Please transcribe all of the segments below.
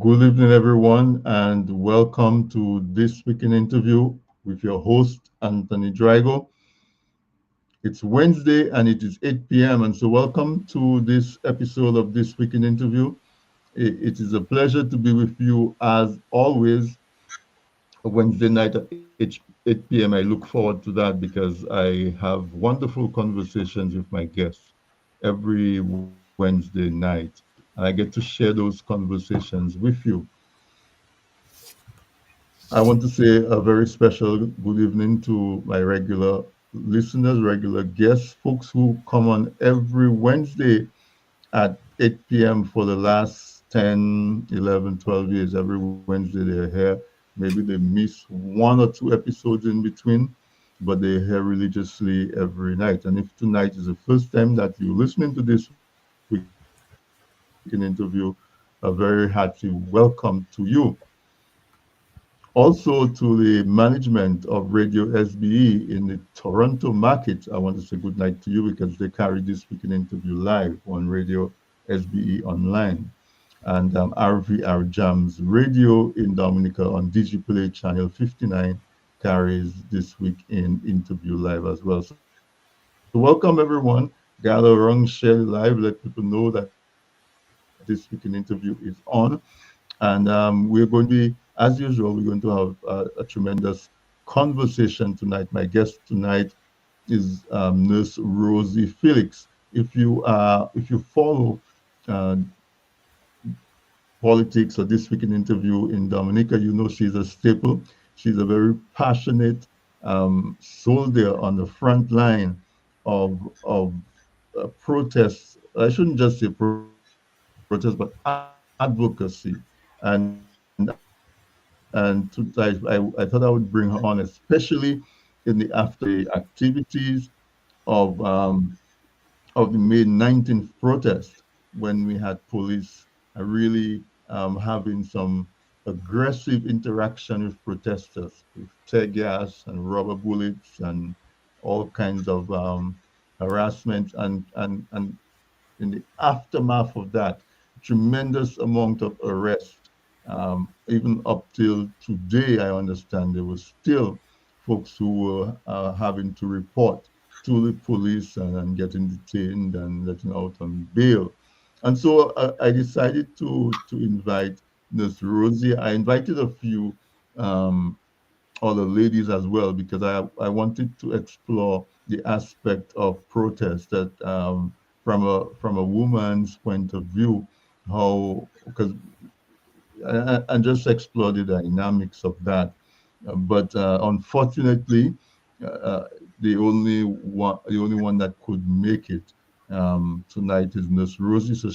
Good evening, everyone, and welcome to this week in interview with your host, Anthony Drago. It's Wednesday and it is 8 p.m. And so, welcome to this episode of This Week in Interview. It is a pleasure to be with you as always, a Wednesday night at 8 p.m. I look forward to that because I have wonderful conversations with my guests every Wednesday night, and I get to share those conversations with you. I want to say a very special good evening to my regular listeners, regular guests, folks who come on every Wednesday at 8 p.m. for the last 10, 11, 12 years. Every Wednesday they're here. Maybe they miss one or two episodes in between, but they're here religiously every night. And if tonight is the first time that you're listening to this week in interview, a very hearty welcome to you. Also, to the management of Radio SBE in the Toronto market, I want to say good night to you because they carry this week in interview live on Radio SBE online. And RVR Jams Radio in Dominica on DigiPlay Channel 59 carries this week in interview live as well. So, welcome everyone. Gather around, share live, let people know that this week in interview is on. And we're going to be, as usual, we're going to have a tremendous conversation tonight. My guest tonight is Nurse Rosie Felix. If you follow uh, politics or this week in interview in Dominica, you know she's a staple. She's a very passionate soldier on the front line of protests. I shouldn't just say protests, but advocacy. And I thought I would bring her on, especially in the aftermath of the activities of of the May 19th protest when we had police really having some aggressive interaction with protesters with tear gas and rubber bullets and all kinds of harassment and in the aftermath of that tremendous amount of arrest. Even up till today, I understand there was still folks who were having to report to the police and getting detained and letting out on bail. And so I decided to invite Nurse Rosie. I invited a few um, other ladies as well because I wanted to explore the aspect of protest that from a woman's point of view, how because and just explore the dynamics of that. But unfortunately, uh, the only one that could make it tonight is Nurse Rosie.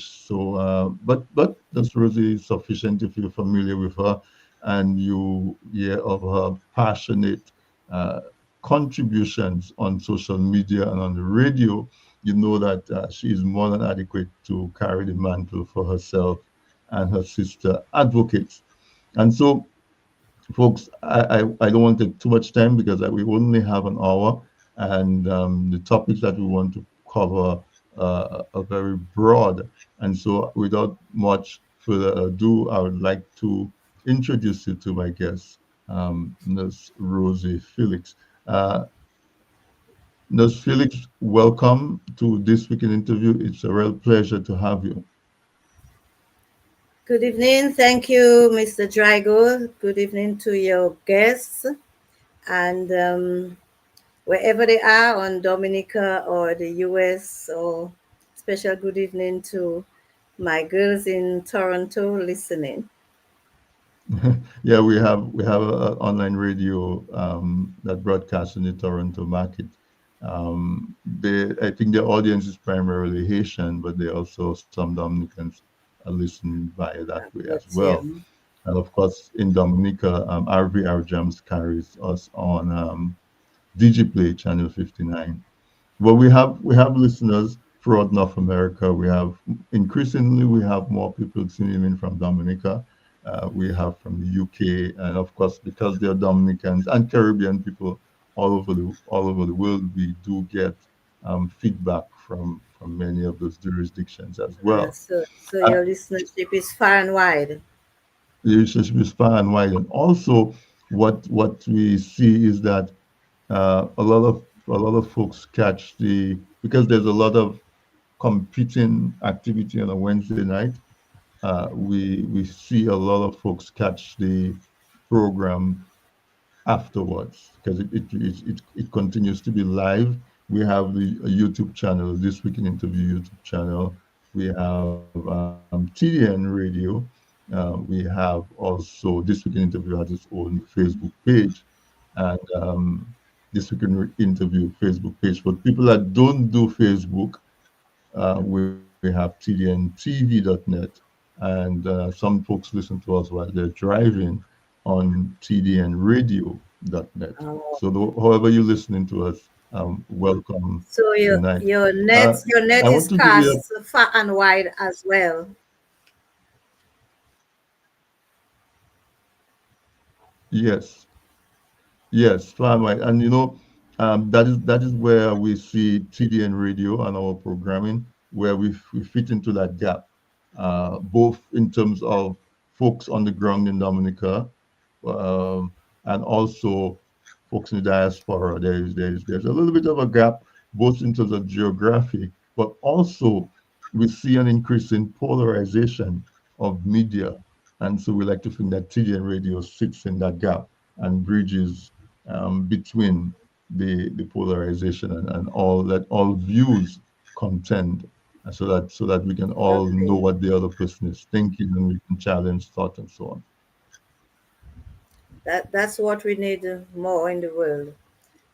But Nurse Rosie is sufficient if you're familiar with her and you hear of her passionate uh, contributions on social media and on the radio. You know that she is more than adequate to carry the mantle for herself and her sister advocates. And so, folks, I don't want to take too much time because we only have an hour, and the topics that we want to cover are very broad. And so, without much further ado, I would like to introduce you to my guest, Nurse Rosie Felix. Uh, Nurse Felix, welcome to this week in interview. It's a real pleasure to have you. Good evening. Thank you, Mr. Drago. Good evening to your guests. And wherever they are on Dominica or the US, so special good evening to my girls in Toronto listening. Yeah, we have a online radio that broadcasts in the Toronto market. I think the audience is primarily Haitian, but there are also some Dominicans are listening via that God way as bless well. you. And of course, in Dominica, RVR Jams carries us on DigiPlay Channel 59. Well, we have listeners throughout North America. We have increasingly we have more people tuning in from Dominica. We have from the UK, and of course, because they're Dominicans and Caribbean people all over the world, we do get feedback from many of those jurisdictions as well. So Uh, your listenership is far and wide. the relationship is far and wide. And also, what we see is that a lot of folks catch the because there's a lot of competing activity on a Wednesday night. We see a lot of folks catch the program afterwards because it continues to be live. We have the YouTube channel, This Week in Interview YouTube channel. We have TDN Radio. We have also This Week in Interview has its own Facebook page, and This Week in Interview Facebook page. For people that don't do Facebook, we have TDNTV.net, and some folks listen to us while they're driving on TDNRadio.net. Oh, So, however you're listening to us, welcome so tonight. your Uh, net I is want to give you cast far and wide as well. yes, yes, far right. And that is where we see TDN radio and our programming, where we fit into that gap, both in terms of folks on the ground in Dominica, and also folks in the diaspora. There's a little bit of a gap, both in terms of geography, but also we see an increase in polarization of media, and so we like to think that TDN radio sits in that gap and bridges between the polarization and all views contend, so that we can all know Okay. what the other person is thinking and we can challenge thought and so on. That's what we need more in the world.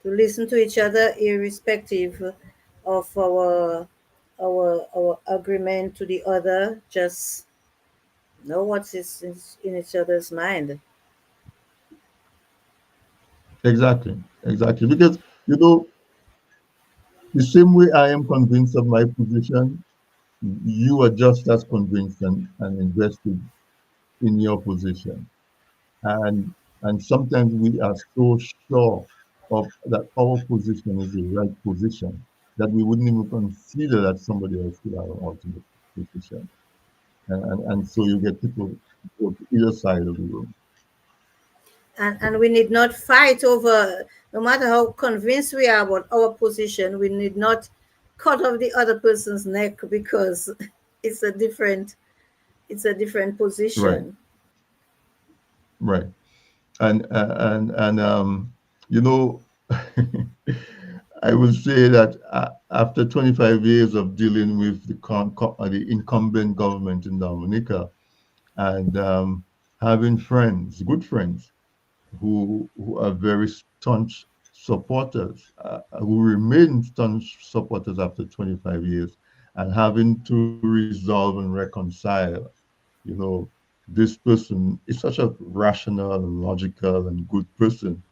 To listen to each other irrespective of our agreement to the other, just know what's in each other's mind. Exactly, because you know the same way I am convinced of my position, you are just as convinced and invested in your position. And sometimes we are so sure of that our position is the right position that we wouldn't even consider that somebody else could have an alternate position. And so you get people go to either side of the room. And we need not fight over, no matter how convinced we are about our position, we need not cut off the other person's neck because it's a different it's a different Right, position. right. And you know, I will say that after 25 years of dealing with the incumbent government in Dominica, and having friends, good friends, who are very staunch supporters, who remain staunch supporters after 25 years, and having to resolve and reconcile, this person is such a rational and logical and good person.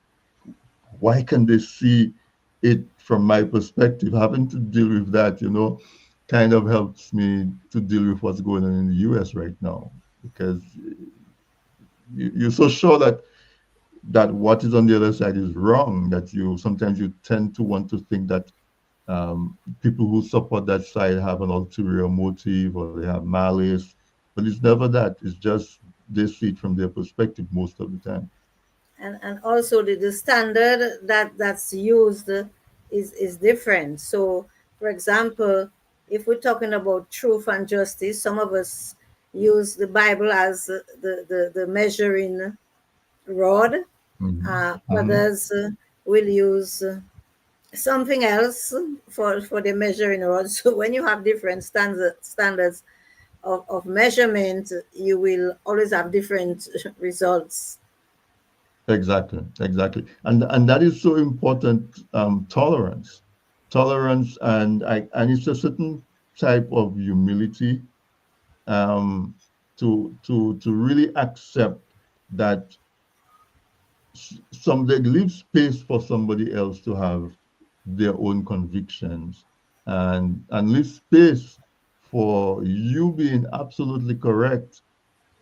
Why can they see it from my perspective? Having to deal with that, kind of helps me to deal with what's going on in the US right now, because you're so sure that what is on the other side is wrong, that you sometimes you tend to want to think that people who support that side have an ulterior motive or they have malice, but it's never that. It's just they see it from their perspective most of the time. And also the standard that's used is different. So for example, if we're talking about truth and justice, some of us use the Bible as the measuring rod. Hmm. Others will use something else for the measuring rod. So when you have different standards of measurement, you will always have different results. Exactly, and that is so important. Tolerance, and it's a certain type of humility, um, to really accept that they leave space for somebody else to have their own convictions, and leave space for you being absolutely correct,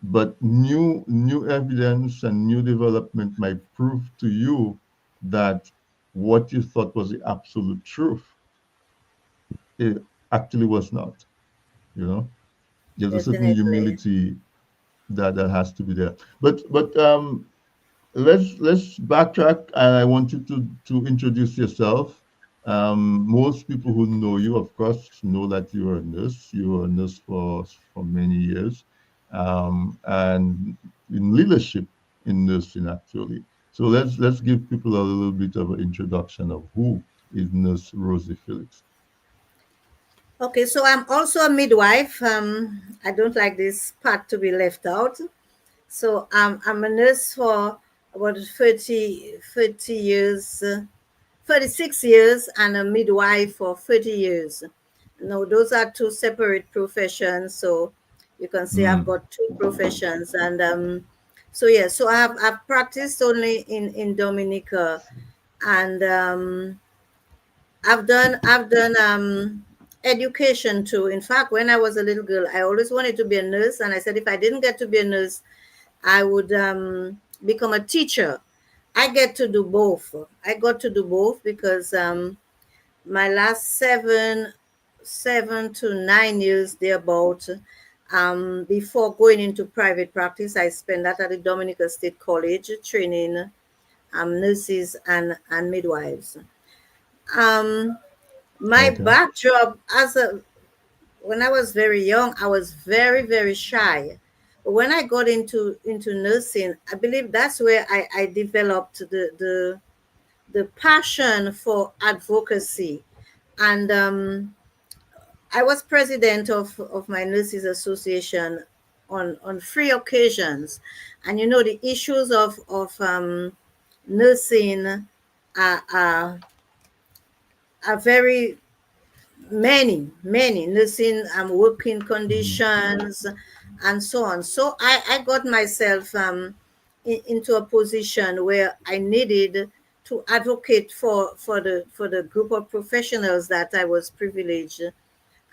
but new evidence and new development might prove to you that what you thought was the absolute truth, it actually was not. you know there's a certain Definitely. humility that has to be there. But let's backtrack, and I want you to introduce yourself. Most people who know you, of course, know that you are a nurse. You were a nurse for many years, and in leadership in nursing, actually. So let's give people a little bit of an introduction of who is Nurse Rosie Felix. Okay, so I'm also a midwife. I don't like this part to be left out. So I'm a nurse for about 30 years, 36 years, and a midwife for 30 years. No, those are two separate professions. So you can see I've Mm, got two professions. And so, yeah, so I've practiced only in Dominica. And I've done education too. In fact, when I was a little girl, I always wanted to be a nurse, and I said if I didn't get to be a nurse, I would become a teacher. I get to do both. I got to do both because my last 7 to 9 years thereabout, before going into private practice, I spent that at the Dominica State College training nurses and midwives. Um, my okay. backdrop as a when I was very young, I was very shy. But when I got into nursing, I believe that's where I developed the passion for advocacy. And I was president of my nurses association on 3 occasions. And the issues of nursing are very many nursing working Mhm. conditions and so on. So I got myself into a position where I needed to advocate for the group of professionals that I was privileged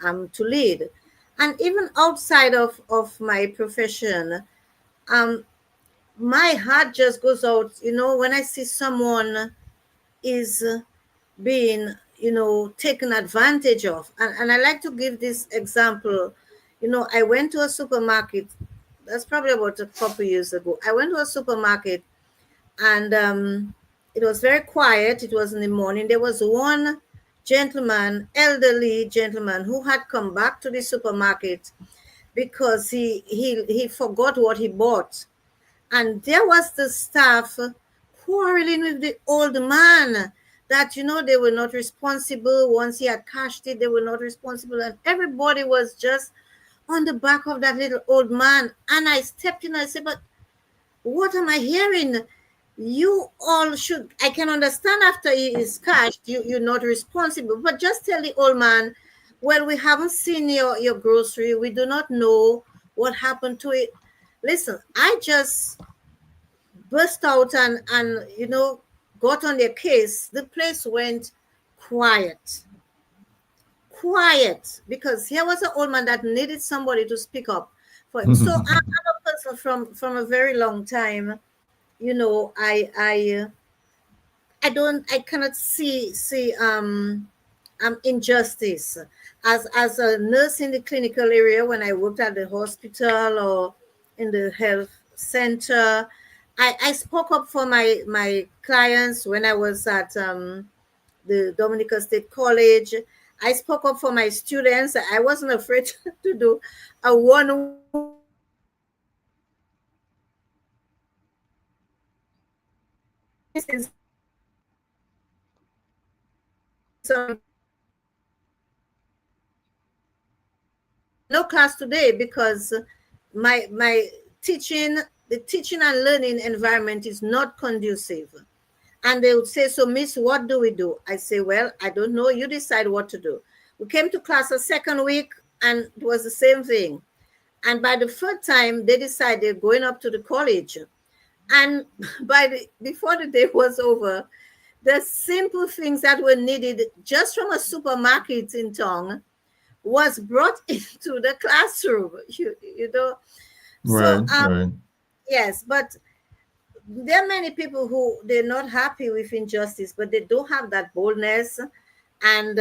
to lead. And even outside of my profession, um my heart just goes out, when I see someone is being taken advantage of. And I like to give this example. I went to a supermarket. That's probably about a couple years ago. I went to a supermarket, and it was very quiet. It was in the morning. There was one gentleman, elderly gentleman, who had come back to the supermarket because he forgot what he bought. And there was the staff quarreling with the old man that they were not responsible. Once he had cashed it, they were not responsible, and everybody was just on the back of that little old man. And I stepped in. I said, but what am I hearing? You all should, I can understand after he is cashed, you're not responsible, but just tell the old man, well, we haven't seen your grocery, we do not know what happened to it. Listen, I just burst out and got on their case. The place went quiet, quiet, because here was an old man that needed somebody to speak up for him. So I'm a person from a very long time. I cannot see injustice. As a nurse in the clinical area, when I worked at the hospital or in the health center, I spoke up for my clients. When I was at the Dominica State College, I spoke up for my students. I wasn't afraid to do a one-on-one session with them. Since some no class today because my teaching the teaching and learning environment is not conducive. And they would say, so miss, what do we do? I say, well, I don't know, you decide what to do. We came to class a second week and it was the same thing. And by the third time they decided going up to the college. And before the day was over, the simple things that were needed just from a supermarket in town was brought into the classroom. So Right, right. yes, but there are many people who they're not happy with injustice, but they don't have that boldness and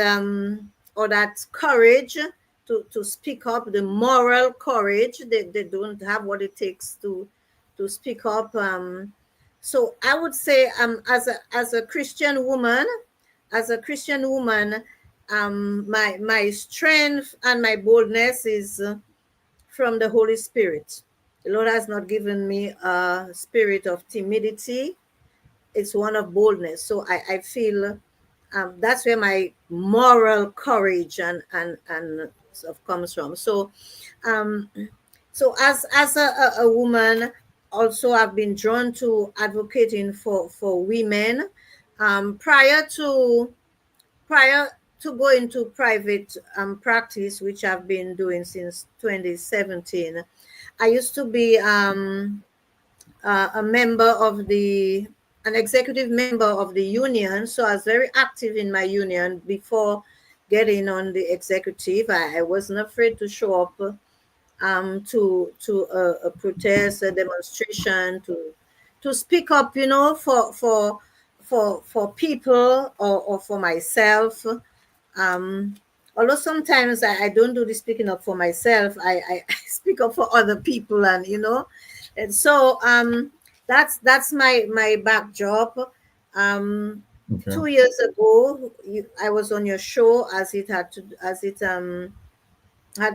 or that courage to speak up, the moral courage. They don't have what it takes to speak up. So I would say, as a Christian woman, as a Christian woman, my strength and my boldness is from the Holy Spirit. The Lord has not given me a spirit of timidity. It's one of boldness. So I feel that's where my moral courage and stuff comes from. Um, so as a woman, also I've been drawn to advocating for women. Prior to going to private practice, which I've been doing since 2017, I used to be a member of an executive member of the union. So I was very active in my union before getting on the executive. I wasn't afraid to show up to a protest, a demonstration, to speak up, for people, or for myself. Um, Although sometimes I don't do the speaking up for myself, I speak up for other people, and so that's my backdrop. Um, Okay. 2 years ago, I was on your show, as it had to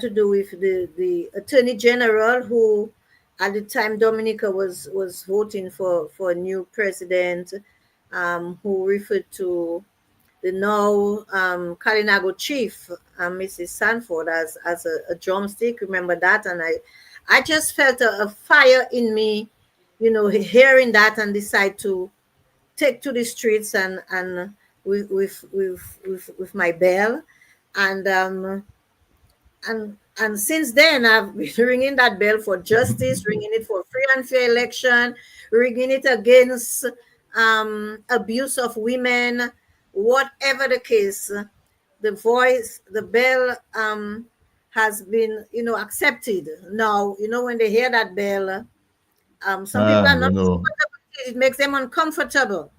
do with the attorney general, who at the time Dominica was voting for a new president, who referred to the now Kalinago chief, Mrs. Sanford, as a drumstick. Remember that? And I just felt a fire in me, hearing that, and decide to take to the streets, and with my bell, and and since then I've been ringing that bell for justice, ringing it for free and fair election, ringing it against abuse of women, whatever the case. The bell has been, accepted. Now, when they hear that bell, some people are You not know. comfortable with it. It makes them uncomfortable,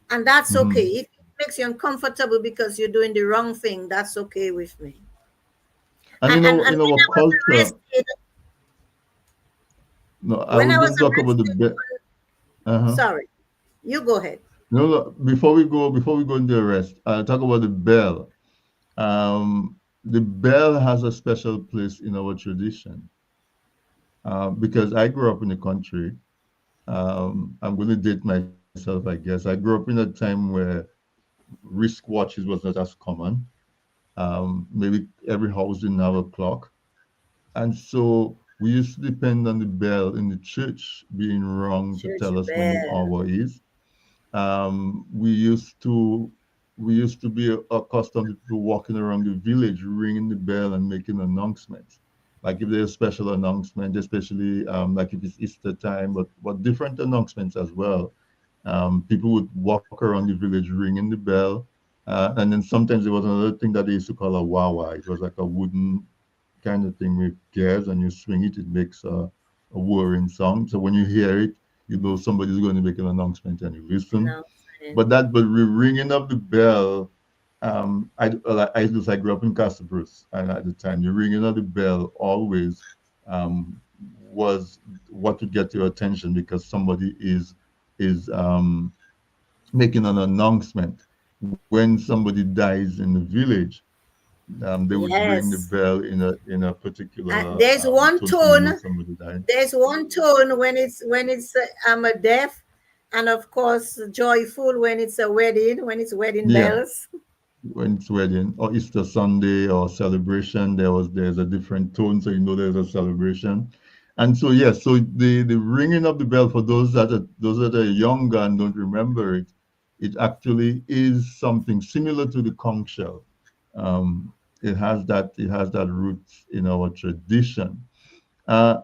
and that's okay. Mhm. If it makes you uncomfortable because you're doing the wrong thing, that's okay with me. And And in our culture, no, I when was I going was to talk about the arrested, be- uh-huh. sorry, you go ahead. No, before we go into the rest, talk about the bell. The bell has a special place in our tradition, because I grew up in the country. I'm going to date myself, I guess. I grew up in a time where wristwatches was not as common. Maybe every house didn't have a clock. And so we used to depend on the bell in the church being rung to Church tell us when the bell. hour is. Um, we used to we used to be accustomed to people walking around the village, ringing the bell and making announcements. Like if there's a special announcement, especially like if it's Easter time, but different announcements as well. People would walk around the village ringing the bell. And then sometimes there was another thing that they used to call a wawa. It was like a wooden kind of thing with gears, and you swing it, it makes a whirring sound. So when you hear it, you know somebody's going to make an announcement, and you listen. Announcement. But ringing of the bell, I just I grew up in Castlebrooks, and at the time, the ringing of the bell always was what would get your attention, because somebody is making an announcement. When somebody dies in the village, they would ring the Yes. bell in a particular There's one tone, so you know tone. somebody died. There's one tone when it's a deaf, and of course joyful when it's a wedding, when it's wedding Yeah, bells. when it's wedding or Easter Sunday or celebration, there's a different tone, so you know there's a celebration. And so yes, so the ringing of the bell, for those that are younger and don't remember it, it actually is something similar to the conch shell. Um, it has that root in our tradition. Uh,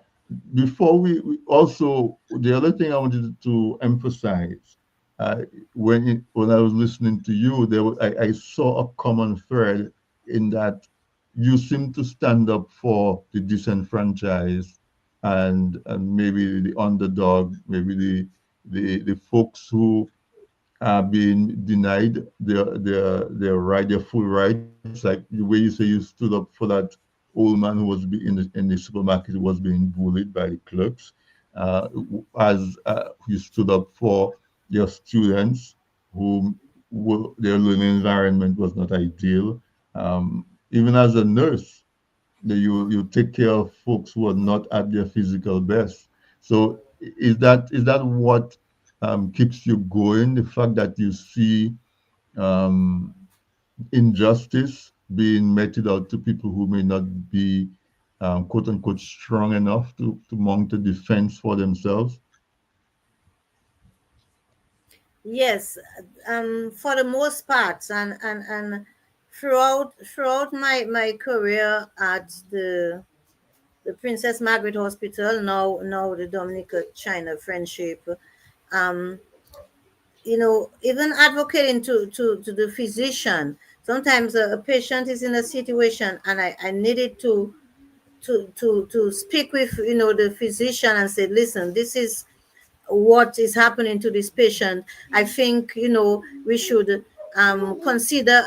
Before we also, the other thing I wanted to emphasize, uh, when I was listening to you, I saw a common thread in that you seem to stand up for the disenfranchised, and maybe the underdog, maybe the folks who are being denied their full rights, like the way you say you stood up for that old man who was in the supermarket, who was being bullied by the clerks, as you stood up for your students who their learning environment was not ideal. Even as a nurse, you take care of folks who are not at their physical best. So is that what keeps you going? The fact that you see um, injustice being meted out to people who may not be quote unquote strong enough to mount a defense for themselves. Yes, for the most part, and throughout my career at the Princess Margaret Hospital, now the Dominica China Friendship, um, even advocating to the physician. Sometimes a patient is in a situation, and I needed to speak with the physician and say, listen, this is what is happening to this patient. I think we should consider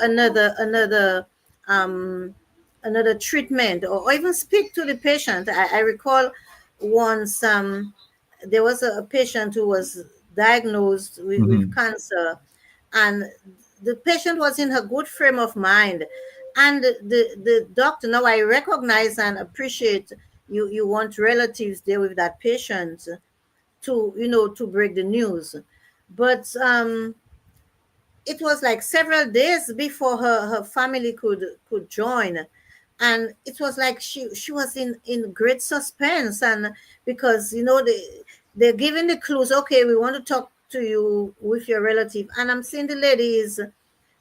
um, another treatment, or even speak to the patient. I recall once, there was a patient who was diagnosed with Hmm. cancer, and the patient was in a good frame of mind, and the doctor, now I recognize and appreciate, you want relatives there with that patient to break the news. But it was like several days before her family could join, and it was like she was in great suspense, and because they're giving the clues, okay, we want to talk to you with your relative, and I'm seeing the lady is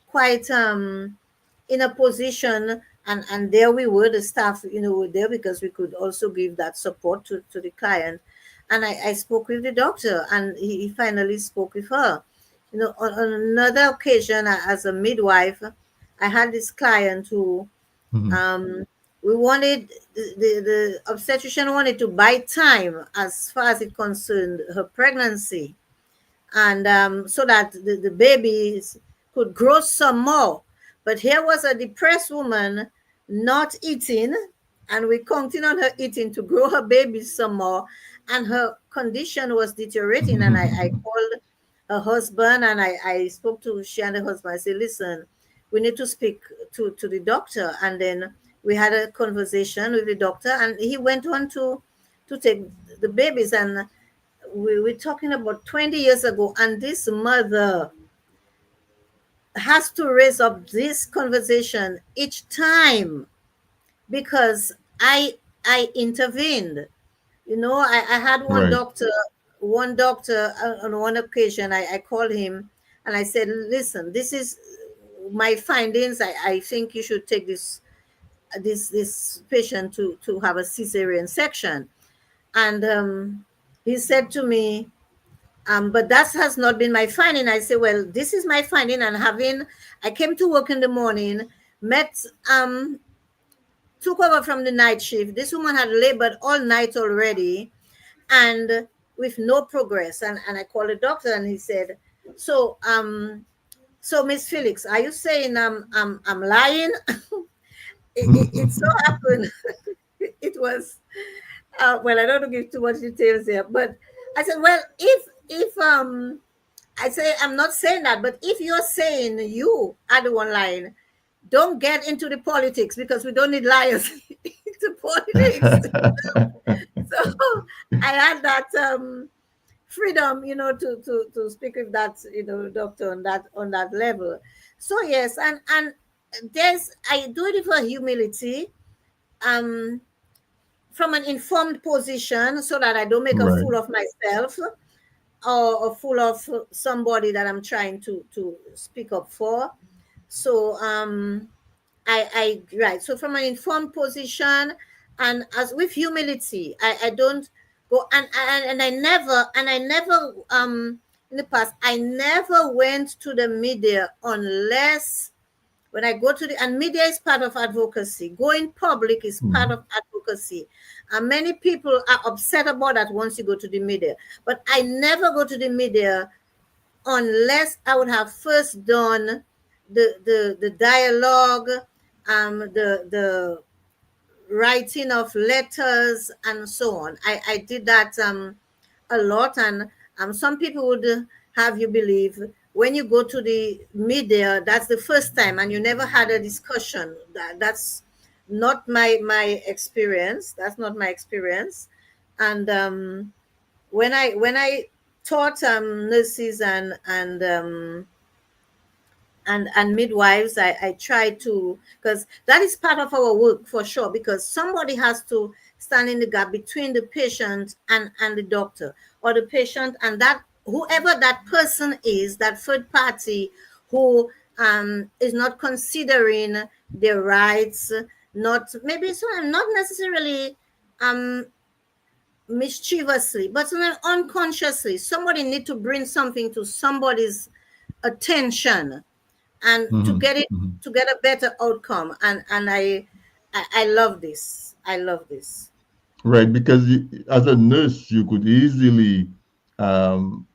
quite in a position, and there we were, the staff were there because we could also give that support to the client. And I spoke with the doctor, and he finally spoke with her. On another occasion, as a midwife, I had this client who, Hmm. um we wanted, the obstetrician wanted to buy time as far as it concerned her pregnancy, and so that the babies could grow some more. But here was a depressed woman not eating, and we counting on her eating to grow her babies some more, and her condition was deteriorating. And I called her husband, and I spoke to she and her husband. I said, listen, we need to speak to the doctor. And then we had a conversation with the doctor, and he went on to take the babies. And we're talking about 20 years ago, and this mother has to raise up this conversation each time, because I intervened. I had Right. one doctor, on one occasion, I called him, and I said, listen, this is my findings. I think you should take this patient to have a cesarean section. And he said to me, but that has not been my finding. I say, well, this is my finding. And I came to work in the morning, met, took over from the night shift. This woman had labored all night already, and with no progress. And I called the doctor, and he said, so, Miss Felix, are you saying I'm lying? It so happened. It was, well, I don't want to give too much details there, but I said, well, if I say, I'm not saying that, but if you're saying you are the one lying, don't get into the politics, because we don't need liars into politics. So I had that freedom, to speak with that, doctor on that level. So yes, and I do it for humility, um, from an informed position, so that I don't make a Right. fool of myself, or full of somebody that I'm trying to speak up for. So I right. So from an informed position, and as with humility, I don't go, and I never in the past, I never went to the media unless, when I go to and media is part of advocacy. Going public is part Mhm. of advocacy. And many people are upset about that once you go to the media. But I never go to the media unless I would have first done the dialogue, the writing of letters and so on. I did that a lot, and some people would have you believe when you go to the media, that's the first time, and you never had a discussion. That's not my experience. That's not my experience. And when I taught nurses and midwives, I try to, because that is part of our work for sure, because somebody has to stand in the gap between the patient and the doctor, or the patient and that whoever that person is, that third party who is not considering their rights, not maybe so not necessarily um mischievously, but unconsciously. Somebody need to bring something to somebody's attention, and to Hmm. get it, Hmm. to get a better outcome. And I love this. I love this. Right, because as a nurse, you could easily um,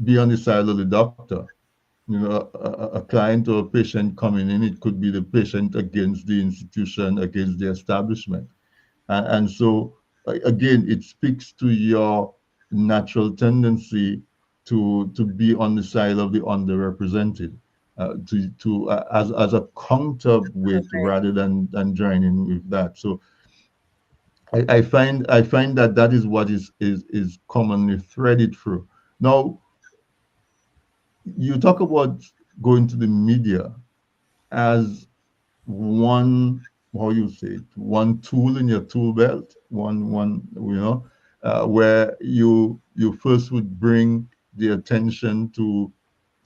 be on the side of the doctor. You know, a client or a patient coming in, it could be the patient against the institution, against the establishment. And so, again, it speaks to your natural tendency to be on the side of the underrepresented, as a counterweight Correct. rather than joining with that. So I find that that is what is commonly threaded through. Now, you talk about going to the media as one, how you say it, one tool in your tool belt, one where you first would bring the attention to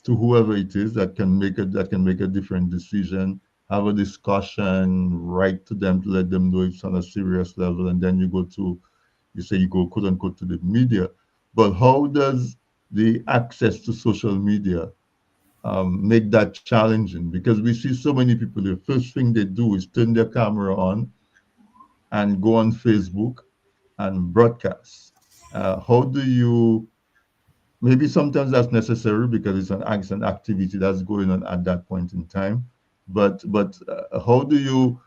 whoever it is that can make a different decision, have a discussion, write to them to let them know it's on a serious level, and then you say you go quote unquote to the media. But how does the access to social media make that challenging? Because we see so many people, the first thing they do is turn their camera on and go on Facebook and broadcast. How do you, maybe sometimes that's necessary because it's an activity that's going on at that point in time. But how do you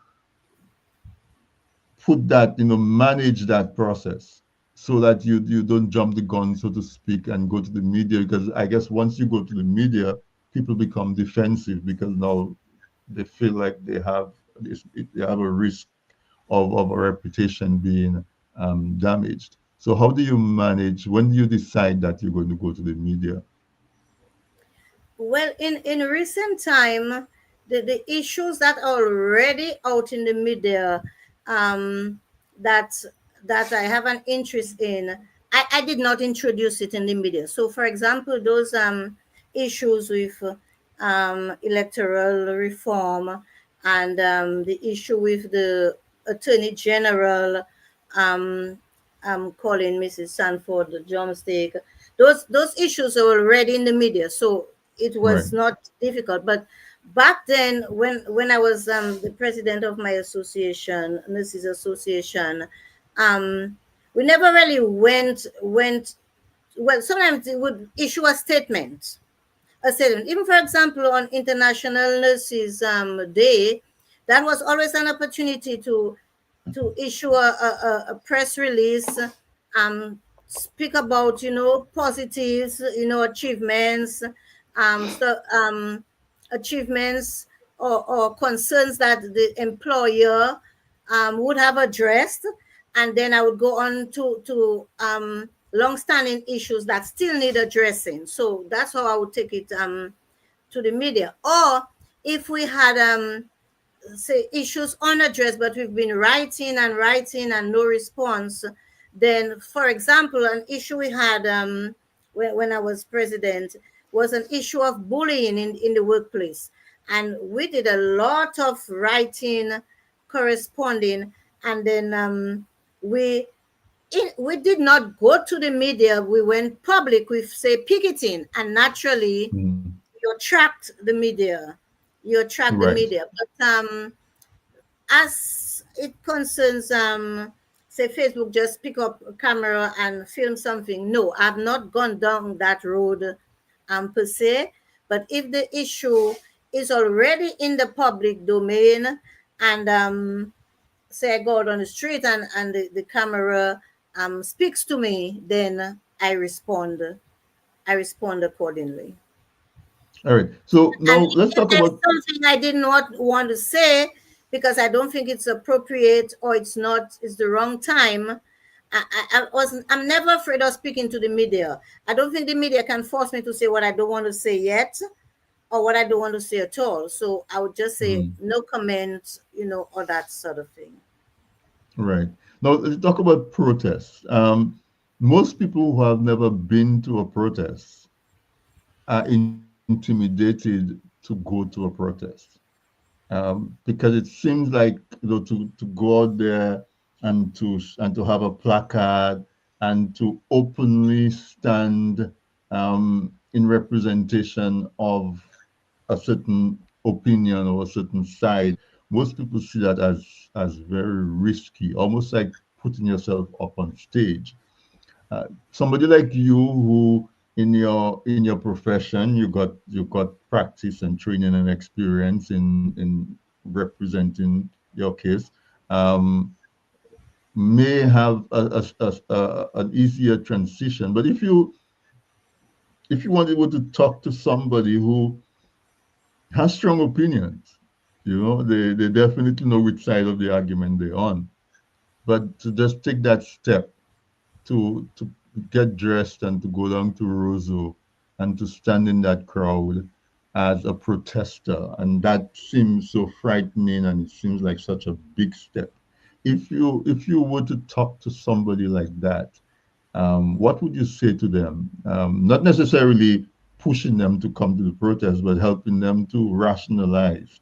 put that, manage that process so that you don't jump the gun, so to speak, and go to the media? Because I guess once you go to the media, people become defensive because now they feel like they have a risk of a reputation being damaged. So how do you manage when you decide that you're going to go to the media? Well, in recent time, the issues that are already out in the media, um, that that I have an interest in, I did not introduce it in the media. So, for example, those issues with electoral reform, and the issue with the Attorney General um, calling Mrs. Sanford the drumstick. Those issues are already in the media, so it Right. was not difficult. But back then, when I was the president of my association, Nurses Association, um, we never really went. Well, sometimes they would issue a statement. Even for example, on International Nurses Day, that was always an opportunity to issue a press release, speak about positives, achievements, so achievements or concerns that the employer would have addressed, and then I would go on to long-standing issues that still need addressing. So that's how I would take it to the media. Or if we had say issues unaddressed, but we've been writing and writing and no response, then for example, an issue we had when I was president was an issue of bullying in the workplace, and we did a lot of writing, corresponding, and then we we did not go to the media. We went public with, say, picketing, and naturally Mm. you attract the media. You attract the Right. media. But as it concerns, say, Facebook, just pick up a camera and film something. No, I've not gone down that road, per se. But if the issue is already in the public domain, and say I go out on the street and the camera speaks to me, then I respond accordingly. All right. So And now let's if talk there's about. something I did not want to say because I don't think it's appropriate or it's the wrong time, I'm never afraid of speaking to the media. I don't think the media can force me to say what I don't want to say yet or what I don't want to say at all. So I would just say Mhm. no comment, or that sort of thing. Right. Now let's talk about protests. Most people who have never been to a protest are intimidated to go to a protest, because it seems like, to go out there and to have a placard and to openly stand in representation of a certain opinion or a certain side. Most people see that as very risky, almost like putting yourself up on stage. Somebody like you, who in your profession, you got practice and training and experience in representing your case, um, may have an easier transition. But if you want able to talk to somebody who has strong opinions, they definitely know which side of the argument they're on, but to just take that step to get dressed and to go down to Roseau and to stand in that crowd as a protester. And that seems so frightening, and it seems like such a big step. If you were to talk to somebody like that, what would you say to them? Not necessarily pushing them to come to the protest, but helping them to rationalize.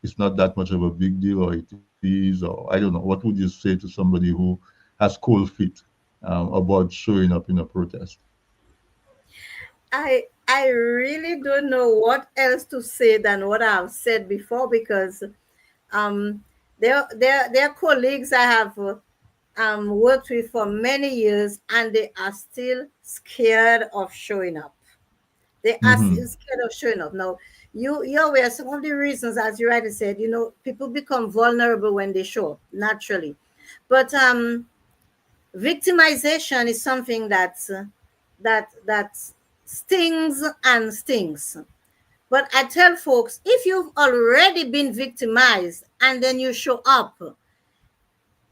It's not that much of a big deal, or it is, or I don't know. What would you say to somebody who has cold feet about showing up in a protest? I really don't know what else to say than what I've said before because um they're colleagues I have worked with for many years, and they are still scared of showing up. They are Hmm. still scared of showing up. Now, you're aware some of the reasons, as you rightly said, people become vulnerable when they show up naturally. But victimization is something that stings and stings. But I tell folks, if you've already been victimized and then you show up,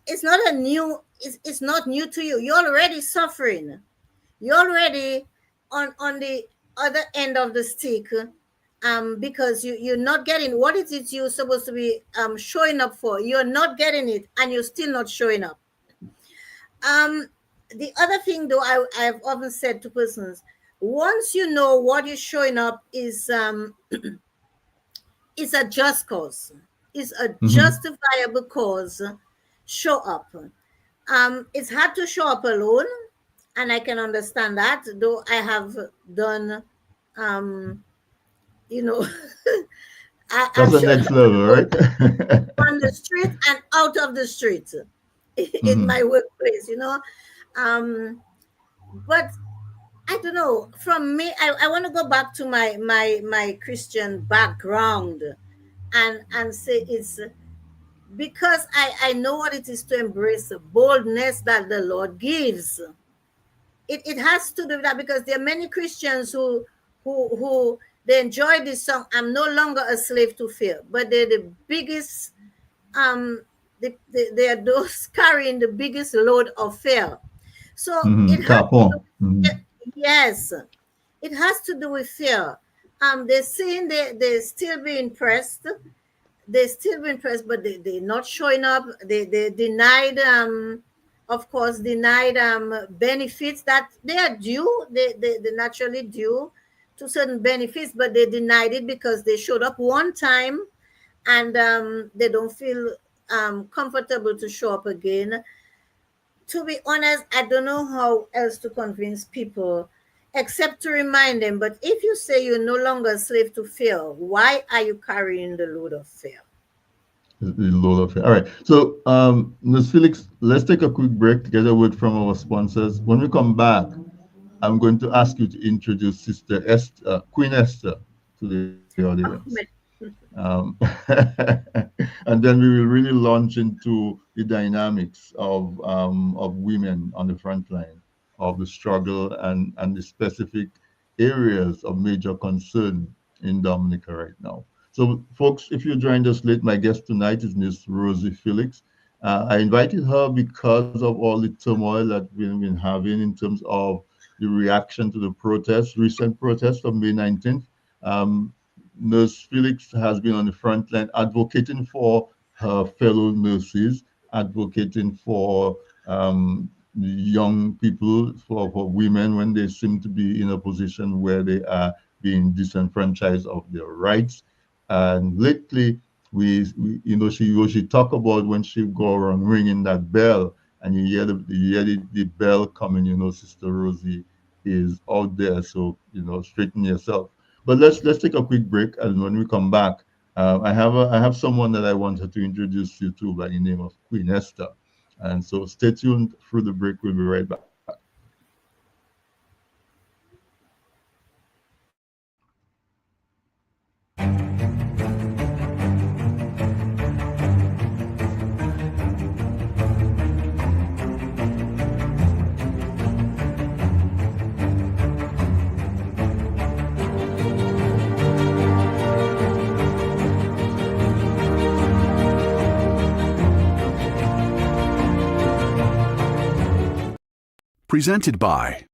it's not new to you. You're already suffering. You're already on the other end of the stick, because you're not getting what it is you're supposed to be showing up for. You're not getting it, and you're still not showing up. um the other thing, though, I've often said to persons, once you know what you're showing up is a just cause, is a Hmm. justifiable cause, show up. It's hard to show up alone, and I can understand that, though I have done, um, you know, That's I've the shown next up level, alone right? on the street and out of the street in Hmm. my workplace, but I don't know. From me, I want to go back to my Christian background and say it's because I know what it is to embrace the boldness that the Lord gives. It has to do with that because there are many Christians who they enjoy this song. I'm no longer a slave to fear, but they're the biggest they are those carrying the biggest load of fear. So it Hmm. has to do Capon. Hmm. yes, it has to do with fear. They're saying they still be impressed, but they're not showing up. They denied, of course, denied benefits that they are due. They naturally due to certain benefits, but they denied it because they showed up one time, and they don't feel comfortable to show up again. To be honest, I don't know how else to convince people except to remind them. But if you say you're no longer a slave to fear, why are you carrying the load of fear? The load of it. All right. So, Ms. Felix, let's take a quick break to get a word from our sponsors. When we come back, I'm going to ask you to introduce Sister Esther, Queen Esther, to the audience. Um, and then we will really launch into the dynamics of women on the front line of the struggle and the specific areas of major concern in Dominica right now. So, folks, if you joined us late, my guest tonight is Miss Rosie Felix. I invited her because of all the turmoil that we've been having in terms of the reaction to the protest, recent protest of May 19th. Um, Nurse Felix has been on the front line advocating for her fellow nurses, advocating for young people, for women when they seem to be in a position where they are being disenfranchised of their rights. And lately, she talk about when she go around ringing that bell, and you hear the bell coming. Sister Rosie is out there, so straighten yourself. But let's take a quick break, and when we come back, I have someone that I wanted to introduce you to by the name of Queen Esther, and so stay tuned through the break. We'll be right back. Presented by.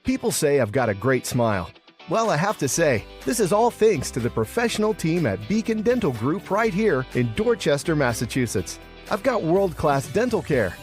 People say I've got a great smile. Well, I have to say, this is all thanks to the professional team at Beacon Dental Group right here in Dorchester, Massachusetts. I've got world-class dental care.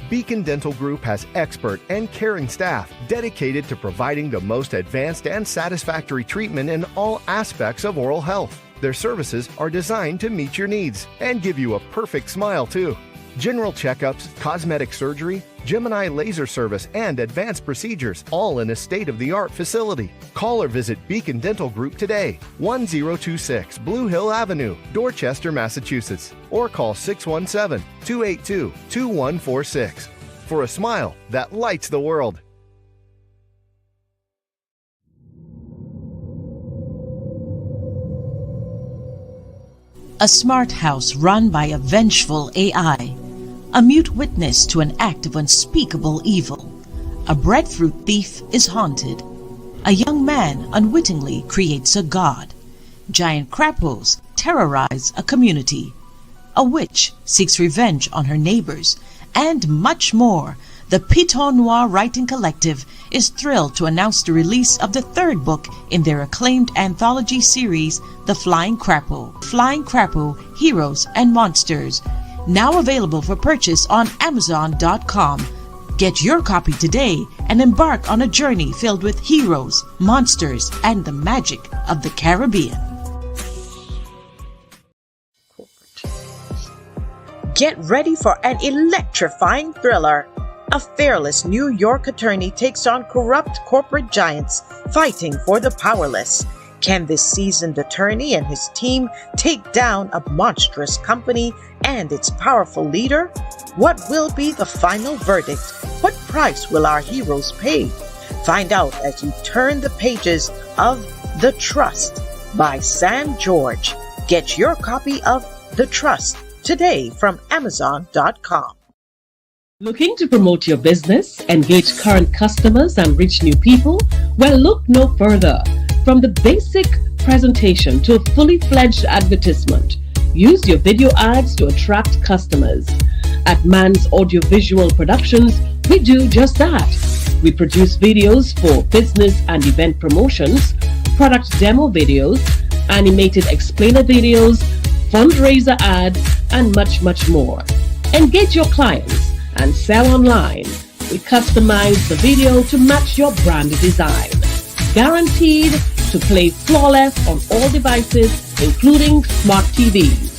Beacon Dental Group has expert and caring staff dedicated to providing the most advanced and satisfactory treatment in all aspects of oral health. Their services are designed to meet your needs and give you a perfect smile, too. General checkups, cosmetic surgery, Gemini laser service, and advanced procedures, all in a state-of-the-art facility. Call or visit Beacon Dental Group today, 1026 Blue Hill Avenue, Dorchester, Massachusetts, or call 617-282-2146 for a smile that lights the world. A smart house run by a vengeful AI, a mute witness to an act of unspeakable evil. A breadfruit thief is haunted. A young man unwittingly creates a god. Giant crapos terrorize a community. A witch seeks revenge on her neighbors, and much more. The Piton Noir Writing Collective is thrilled to announce the release of the third book in their acclaimed anthology series, The Flying Crapo. Flying Crapo, Heroes and Monsters. Now available for purchase on Amazon.com. Get your copy today and embark on a journey filled with heroes, monsters, and the magic of the Caribbean. Get ready for an electrifying thriller. A fearless New York attorney takes on corrupt corporate giants fighting for the powerless. Can this seasoned attorney and his team take down a monstrous company and its powerful leader? What will be the final verdict? What price will our heroes pay? Find out as you turn the pages of The Trust by Sam George. Get your copy of The Trust today from Amazon.com. Looking to promote your business, engage current customers, and reach new people? Well, look no further. From the basic presentation to a fully fledged advertisement, use your video ads to attract customers. At Man's Audiovisual Productions, we do just that. We produce videos for business and event promotions, product demo videos, animated explainer videos, fundraiser ads, and much, much more. Engage your clients and sell online. We customize the video to match your brand design. Guaranteed to play flawless on all devices, including smart TVs.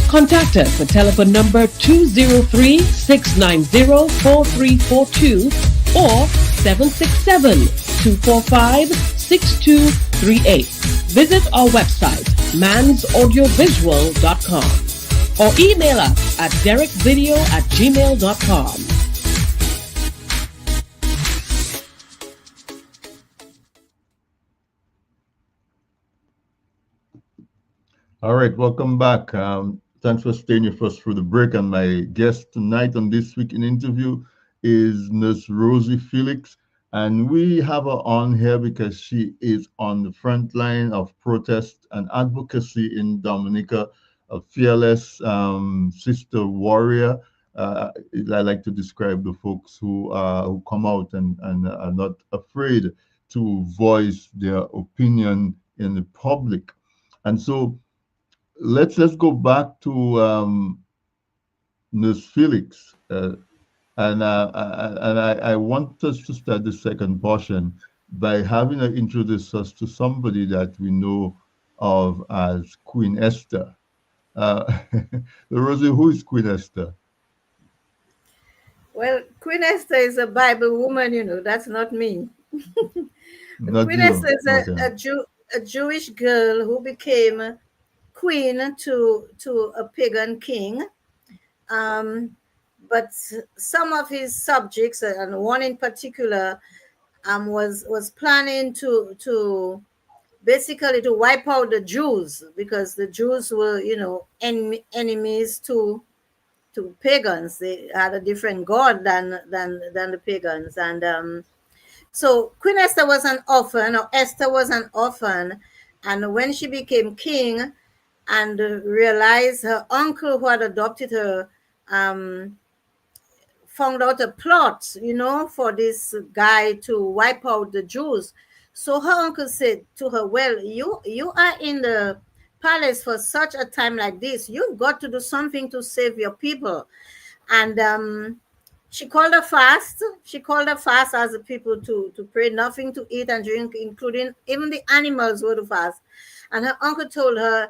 Contact us at telephone number 203-690-4342 or 767-245-6238. Visit our website, mansaudiovisual.com, or email us at derekvideo@gmail.com. All right, welcome back. Thanks for staying with us through the break. And my guest tonight on this week in interview is Nurse Rosie Felix. And we have her on here because she is on the front line of protest and advocacy in Dominica, a fearless sister warrior. I like to describe the folks who come out and are not afraid to voice their opinion in the public. And so let's go back to Nurse Felix, and I want us to start the second portion by having her introduce us to somebody that we know of as Queen Esther. Uh, Rosie, who is Queen Esther? Well, Queen Esther is a Bible woman, that's not me. Not Queen Esther you. is Okay. a Jewish girl who became queen to a pagan king. Um, but some of his subjects, and one in particular, was planning to basically to wipe out the Jews, because the Jews were, enemies to pagans. They had a different god than the pagans, and so Queen Esther was an orphan, or Esther was an orphan, and when she became king and realized her uncle who had adopted her um, found out a plot, for this guy to wipe out the Jews. So her uncle said to her, "Well, you are in the palace for such a time like this. You've got to do something to save your people." And she called a fast. She called a fast as the people to pray, nothing to eat and drink, including even the animals were to fast. And her uncle told her,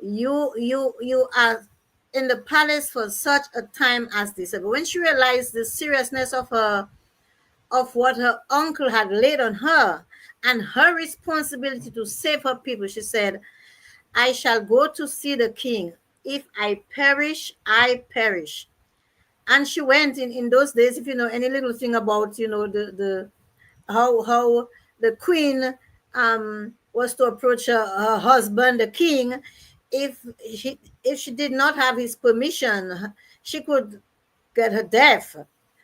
you are in the palace for such a time as this. But when she realized the seriousness of what her uncle had laid on her and her responsibility to save her people, she said, "I shall go to see the king. If I perish, I perish." And she went in those days, if you know any little thing about, the how the queen was to approach her husband, the king. If she did not have his permission, she could get her death.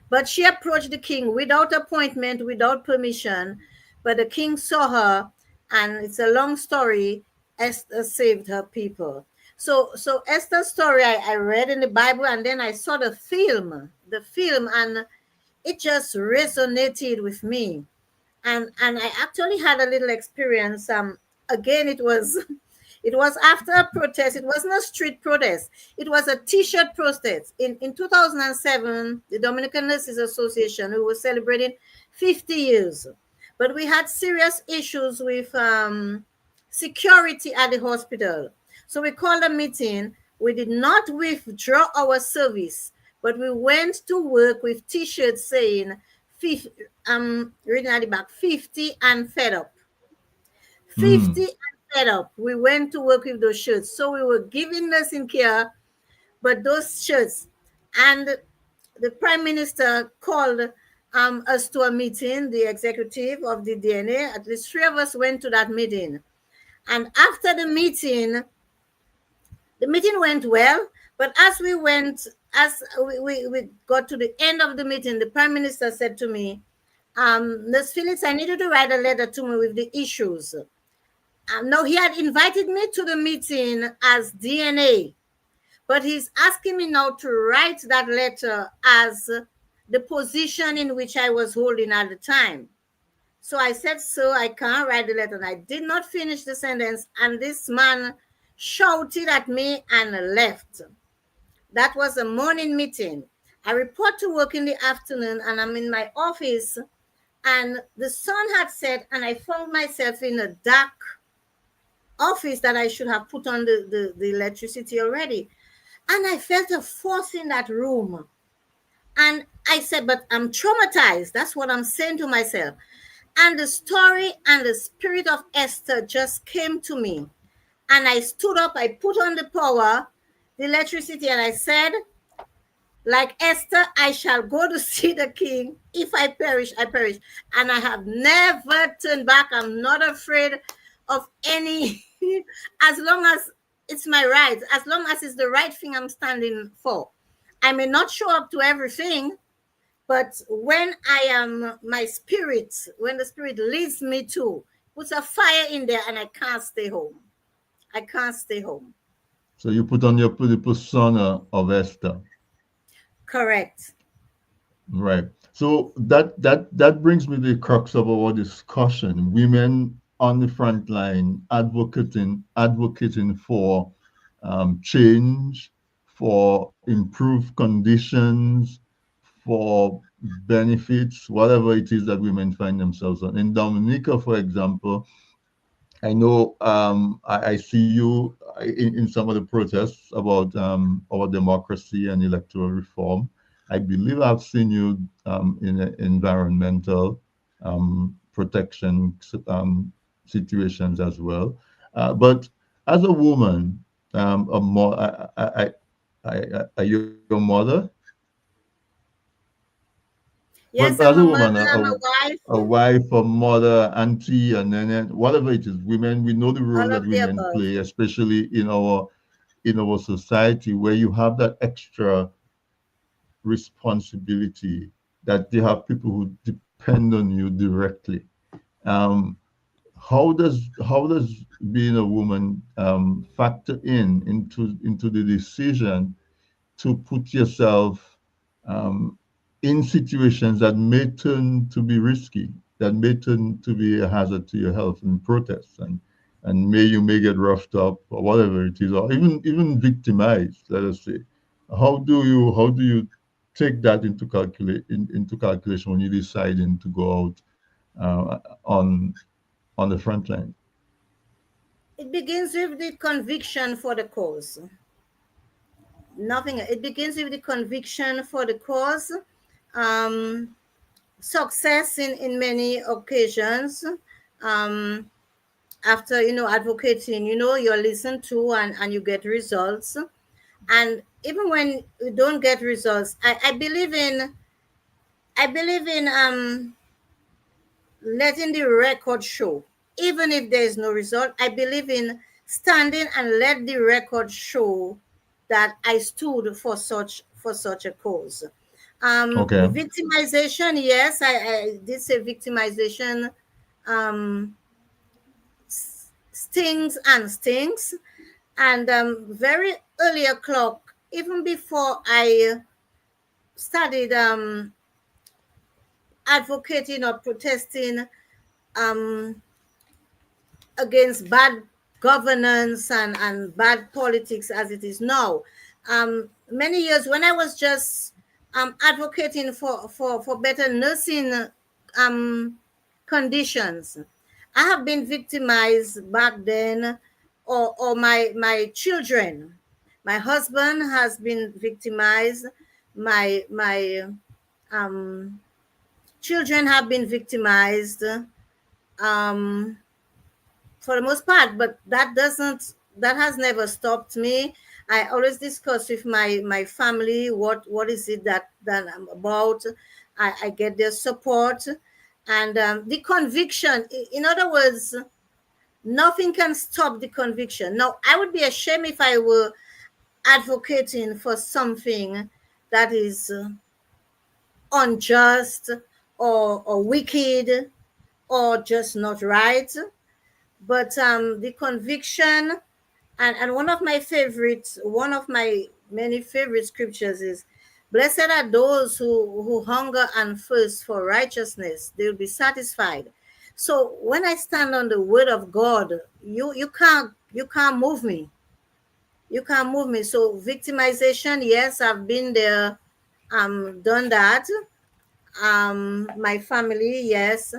But she approached the king without appointment, without permission. But the king saw her, and it's a long story. Esther saved her people. So Esther's story I read in the Bible, and then I saw the film, and it just resonated with me. And I actually had a little experience. Again, it was after a protest. It wasn't a street protest. It was a T-shirt protest. In 2007, the Dominican Nurses Association, we were celebrating 50 years. But we had serious issues with security at the hospital. So we called a meeting. We did not withdraw our service, but we went to work with T-shirts saying, reading at the back, 50 and fed up. 50 Hmm. and fed up. We went to work with those shirts. So we were giving nursing care, but those shirts. And the prime minister called us to a meeting, the executive of the DNA. At least three of us went to that meeting. And after the meeting went well. But as we got to the end of the meeting, the prime minister said to me, "Ms. Felix, I need you to write a letter to me with the issues." No, he had invited me to the meeting as DNA, but he's asking me now to write that letter as the position in which I was holding at the time. So I said, "So I can't write the letter." And I did not finish the sentence, and this man shouted at me and left. That was a morning meeting. I report to work in the afternoon, and I'm in my office, and the sun had set, and I found myself in a dark office that I should have put on the electricity already. And I felt a force in that room. And I said, "But I'm traumatized." That's what I'm saying to myself. And the story and the spirit of Esther just came to me. And I stood up, I put on the power, the electricity, and I said, "Like Esther, I shall go to see the king. If I perish, I perish." And I have never turned back. I'm not afraid of any, as long as It's my right, as long as it's the right thing I'm standing for. I may not show up to everything, but when I am my spirit, when the spirit leads me to, puts a fire in there, and I can't stay home. I can't stay home. So you put on the persona of Esther. Correct. Right. So that brings me to the crux of our discussion. Women on the front line advocating for change, for improved conditions, for benefits, whatever it is that women find themselves on. In Dominica, for example, I know I see you in some of the protests about democracy and electoral reform. I believe I've seen you in environmental protection situations as well. But as a woman, are you a mother? But Yes, as a I'm a woman, mother, I'm a a wife, wife, a mother, auntie, and then whatever it is, women, we know the role all that of the women above. play, especially in our society, where you have that extra responsibility that they have people who depend on you directly. Um, how does being a woman factor into the decision to put yourself in situations that may turn to be risky, that may turn to be a hazard to your health in protests, and may get roughed up or whatever it is, or even victimized. Let us say, how do you take that into calculation when you're deciding to go out on the front line? It begins with the conviction for the cause. Nothing. It begins with the conviction for the cause. Um, Success in many occasions. Um, After advocating, you're listened to, and you get results. And even when you don't get results, I believe in letting the record show. Even if there is no result, I believe in standing and let the record show that I stood for such a cause. Okay. Victimization, yes, I did say victimization um, stings. And very early o'clock, even before I started advocating or protesting um, against bad governance and bad politics as it is now. Many years when I was just advocating for better nursing um, conditions, I have been victimized back then, or my children. My husband has been victimized. My um, children have been victimized. Um, for the most part, but that has never stopped me. I always discuss with my family what is it that I'm about. I get their support, and the conviction, in other words, nothing can stop the conviction. Now, I would be ashamed if I were advocating for something that is unjust, or wicked, or just not right. But the conviction, and one of my many favorite scriptures is, blessed are those who hunger and thirst for righteousness, they will be satisfied. So when I stand on the word of God, you can't move me. You can't move me. So victimization, yes, I've been there, done that. My family, yes.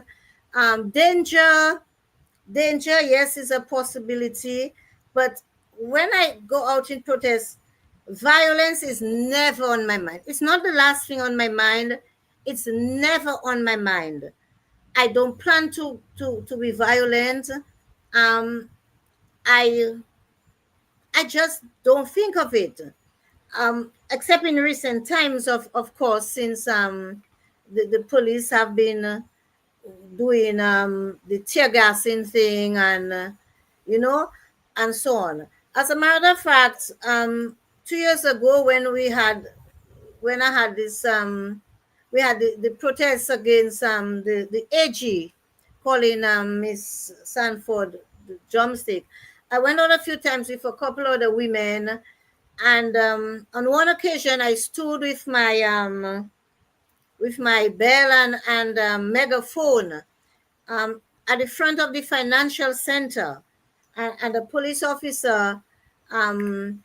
Danger, yes, is a possibility. But when I go out in protest, violence is never on my mind. It's not the last thing on my mind. It's never on my mind. I don't plan to be violent. um i I just don't think of it, except in recent times, of course, since the police have been doing the tear gassing thing, and you know and so on. As a matter of fact, 2 years ago when I had this we had the protests against the AG calling Miss Sanford the drumstick. I went out a few times with a couple of the women, and on one occasion I stood with my bell and megaphone at the front of the financial center, and the police officer um,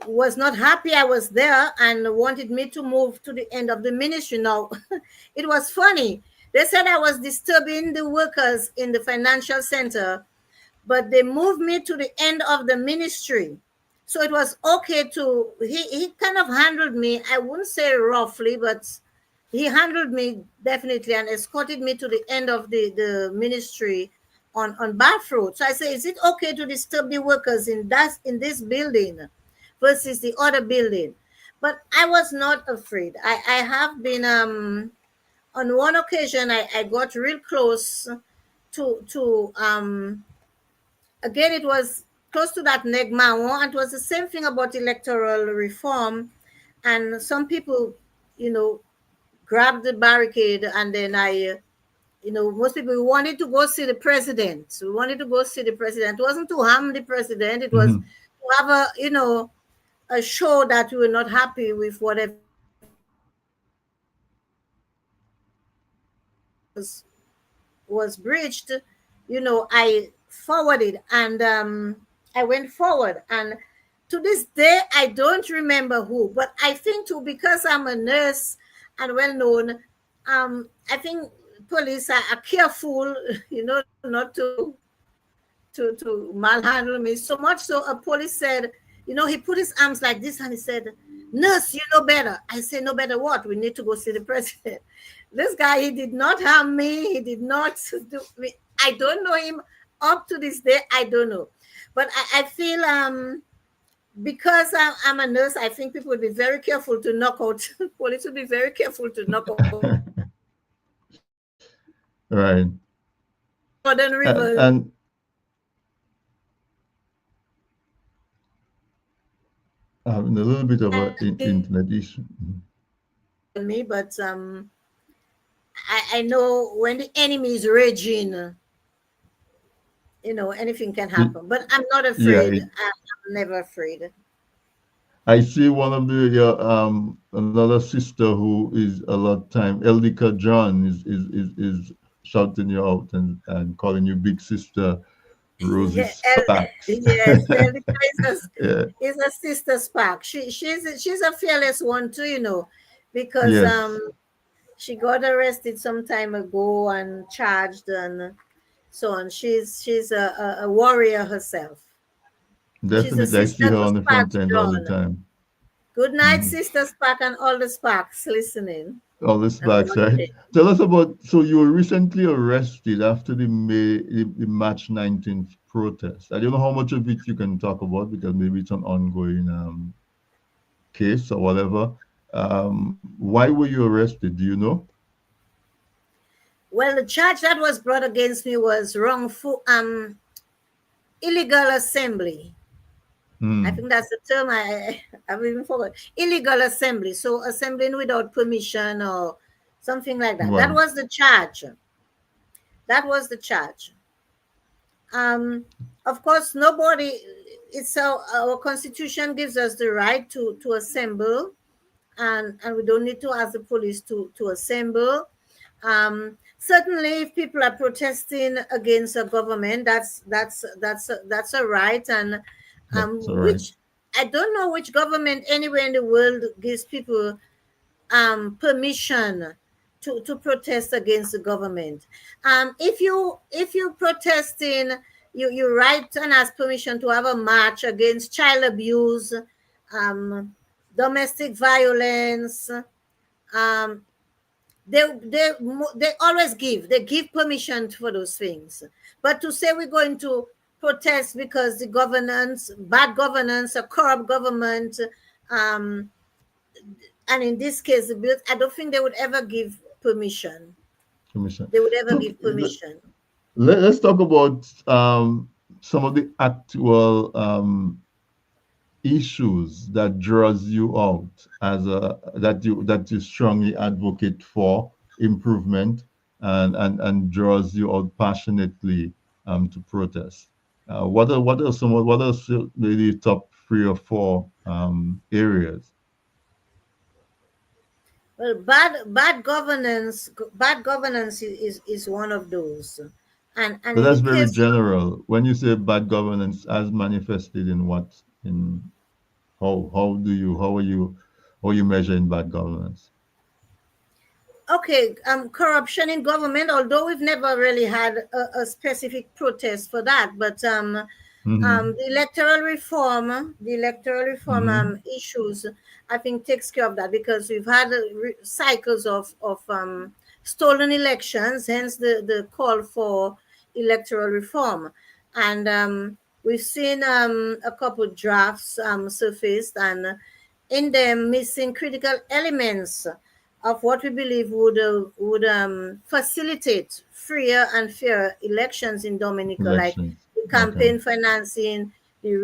was not happy I was there and wanted me to move to the end of the ministry. Now, it was funny. They said I was disturbing the workers in the financial center, but they moved me to the end of the ministry. So it was okay to, he kind of handled me, I wouldn't say roughly, but he handled me definitely and escorted me to the end of the ministry on Bath Road. So I say, is it okay to disturb the workers in this building versus the other building? But I was not afraid. I have been on one occasion I got real close to again, it was close to that Negmao, and it was the same thing about electoral reform. And some people, you know, grabbed the barricade, and then most people wanted to go see the president. We wanted to go see the president. It wasn't to harm the president. It was Mhm. to have a show that we were not happy with whatever was breached. I forwarded, and I went forward. And to this day, I don't remember who, but I think too, because I'm a nurse and well known, I think police are careful, not to malhandle me. So much so, a police said, he put his arms like this and he said, "Nurse, you know better." I say, "No better what? We need to go see the president." This guy, he did not harm me. He did not do me. I don't know him up to this day. I don't know. But I feel because I'm a nurse, I think people would be very careful to knock out, police would be very careful to knock out Right. Jordan River And having a little bit of an internet issue. Mhm. me, but I know when the enemy is raging, anything can It, happen. But I'm not yeah, afraid. I'm never afraid. I see one of the another sister who is a lot time Eldika John is shouting you out and calling you big sister Rosie Yeah, Sparks. yes, Elika Yeah. is a sister spark. She's a fearless one too, because Yes, she got arrested some time ago and charged and so on. She's a warrior herself. She's a definitely. I see sister her to on the front Sparks end all the John. time. Good night, Mhm. Sister Spark, and all the Sparks listening All the and Sparks, right? watching. Tell us about. So you were recently arrested after the March 19th protest. I don't know how much of it you can talk about because maybe it's an ongoing case or whatever. Why were you arrested? Do you know? Well, the charge that was brought against me was wrongful, illegal assembly. I Hmm. think that's the term I've even forgot. Illegal assembly. So assembling without permission or something like that. That Right. was the charge. That was the charge. Um, of course, nobody. It's our constitution gives us the right to assemble, and we don't need to ask the police to assemble. Certainly, if people are protesting against a government, that's a right, and That's all right. which I don't know which government anywhere in the world gives people permission to protest against the government. If you protesting, you write and ask permission to have a march against child abuse, um, domestic violence. Um, they always give permission for those things. But to say we're going to protest because the governance, bad governance, a corrupt government, um, and in this case, I don't think they would ever give permission. Commission. They would ever Look, give permission. let's talk about some of the actual issues that draws you out as a that you strongly advocate for improvement, and draws you out passionately to protest. What are the top 3 or 4 areas? Well, bad governance is one of those, and But in the that's very case, general. When you say bad governance, as manifested in what, in how are you measuring bad governance? okay, corruption in government. Although we've never really had a specific protest for that, but Mm-hmm. the electoral reform Mm-hmm. issues, I think, takes care of that, because we've had cycles of stolen elections, hence the call for electoral reform, and we've seen a couple drafts surfaced, and in them missing critical elements of what we believe would facilitate freer and fairer elections in Dominica, like Elections. the Okay. campaign financing, the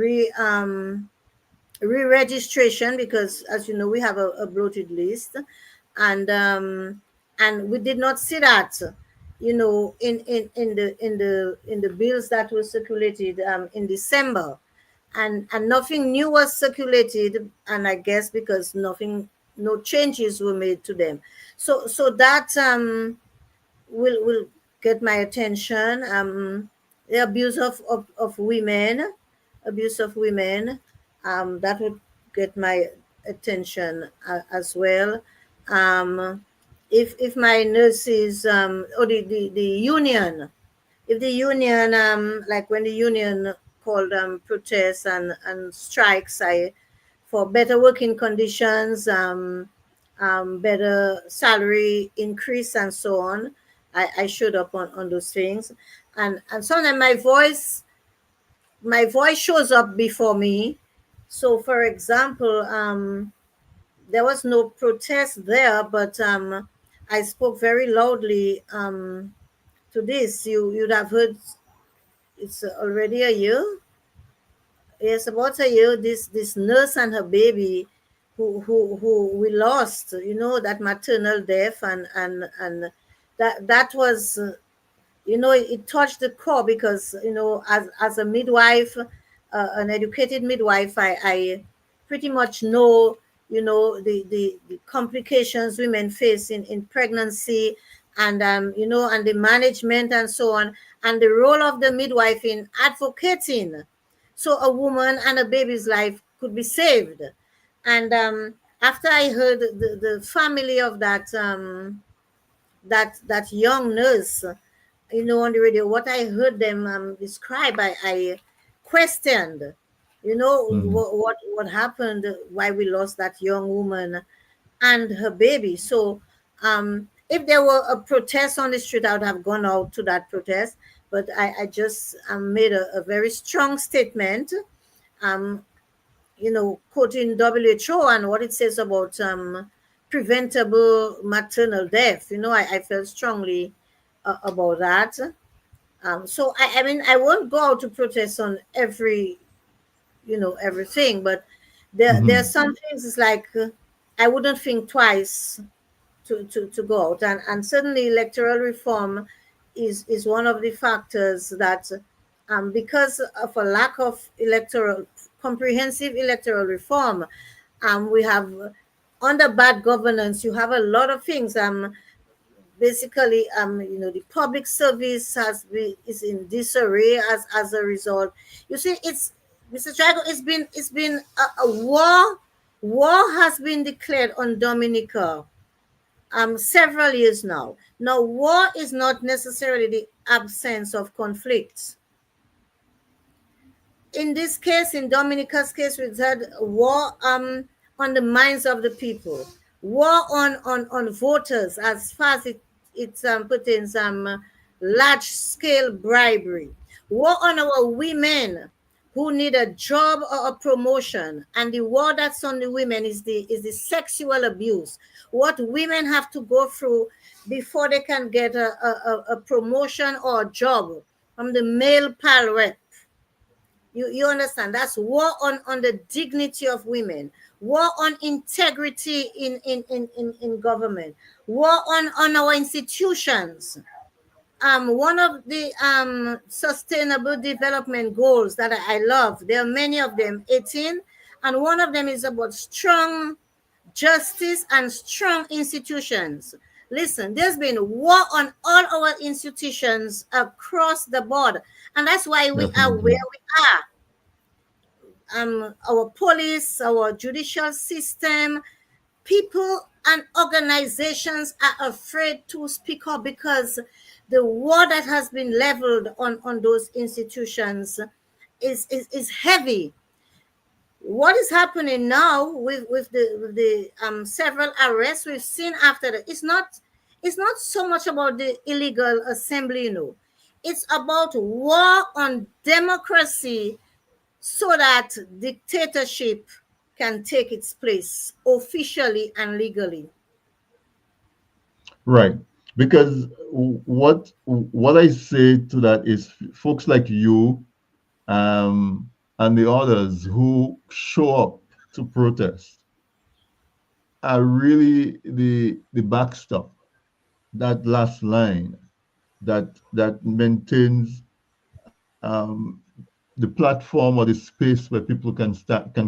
re-registration, because as you know we have a bloated list, and we did not see that, in the bills that were circulated in December, and nothing new was circulated, and I guess because no changes were made to them. So that will get my attention. The abuse of women, abuse of women, that would get my attention as well. Um, if my nurses, or the union, if the union, like when the union called protests and strikes, for better working conditions, better salary increase, and so on, I showed up on those things, and sometimes my voice shows up before me. So, for example, there was no protest there, but I spoke very loudly to this. You'd have heard, it's already a year. Yes, about a year. This nurse and her baby, who we lost. That maternal death, and that was, it touched the core, because as a midwife, an educated midwife, I pretty much know, the complications women face in pregnancy, and the management and so on, and the role of the midwife in advocating, so a woman and a baby's life could be saved. And after I heard the family of that young nurse, on the radio, what I heard them describe, I questioned, Mm-hmm. what happened, why we lost that young woman and her baby. So, if there were a protest on the street, I would have gone out to that protest. But I just made a very strong statement, um, quoting WHO and what it says about preventable maternal death. I felt strongly about that. So I mean, I won't go out to protest on everything, but there are Mm-hmm. some things. It's like, I wouldn't think twice to go out, and certainly electoral reform is one of the factors that, because of a lack of electoral comprehensive electoral reform, we have, under bad governance, you have a lot of things. Basically, the public service is in disarray as a result. You see, it's Mr. Drago, it's been a war has been declared on Dominica several years now. Now, war is not necessarily the absence of conflicts. In this case, in Dominica's case, we've had war on the minds of the people, war on voters, as far as it pertains, large scale bribery, war on our women who need a job or a promotion, and the war that's on the women is the sexual abuse, what women have to go through before they can get a promotion or a job from the male pal rep. You understand? That's war on the dignity of women, war on integrity in government, war on our institutions. One of the sustainable development goals that I love, there are many of them, 18, and one of them is about strong justice and strong institutions. Listen, there's been war on all our institutions across the board, and that's why we are where Definitely. we are. Our police, our judicial system, people and organizations are afraid to speak up because the war that has been leveled on those institutions is heavy. What is happening now with the several arrests we've seen after that, it's not so much about the illegal assembly, it's about war on democracy so that dictatorship can take its place officially and legally. Right. Because what I say to that is folks like you and the others who show up to protest are really the backstop, that last line that maintains the platform or the space where people can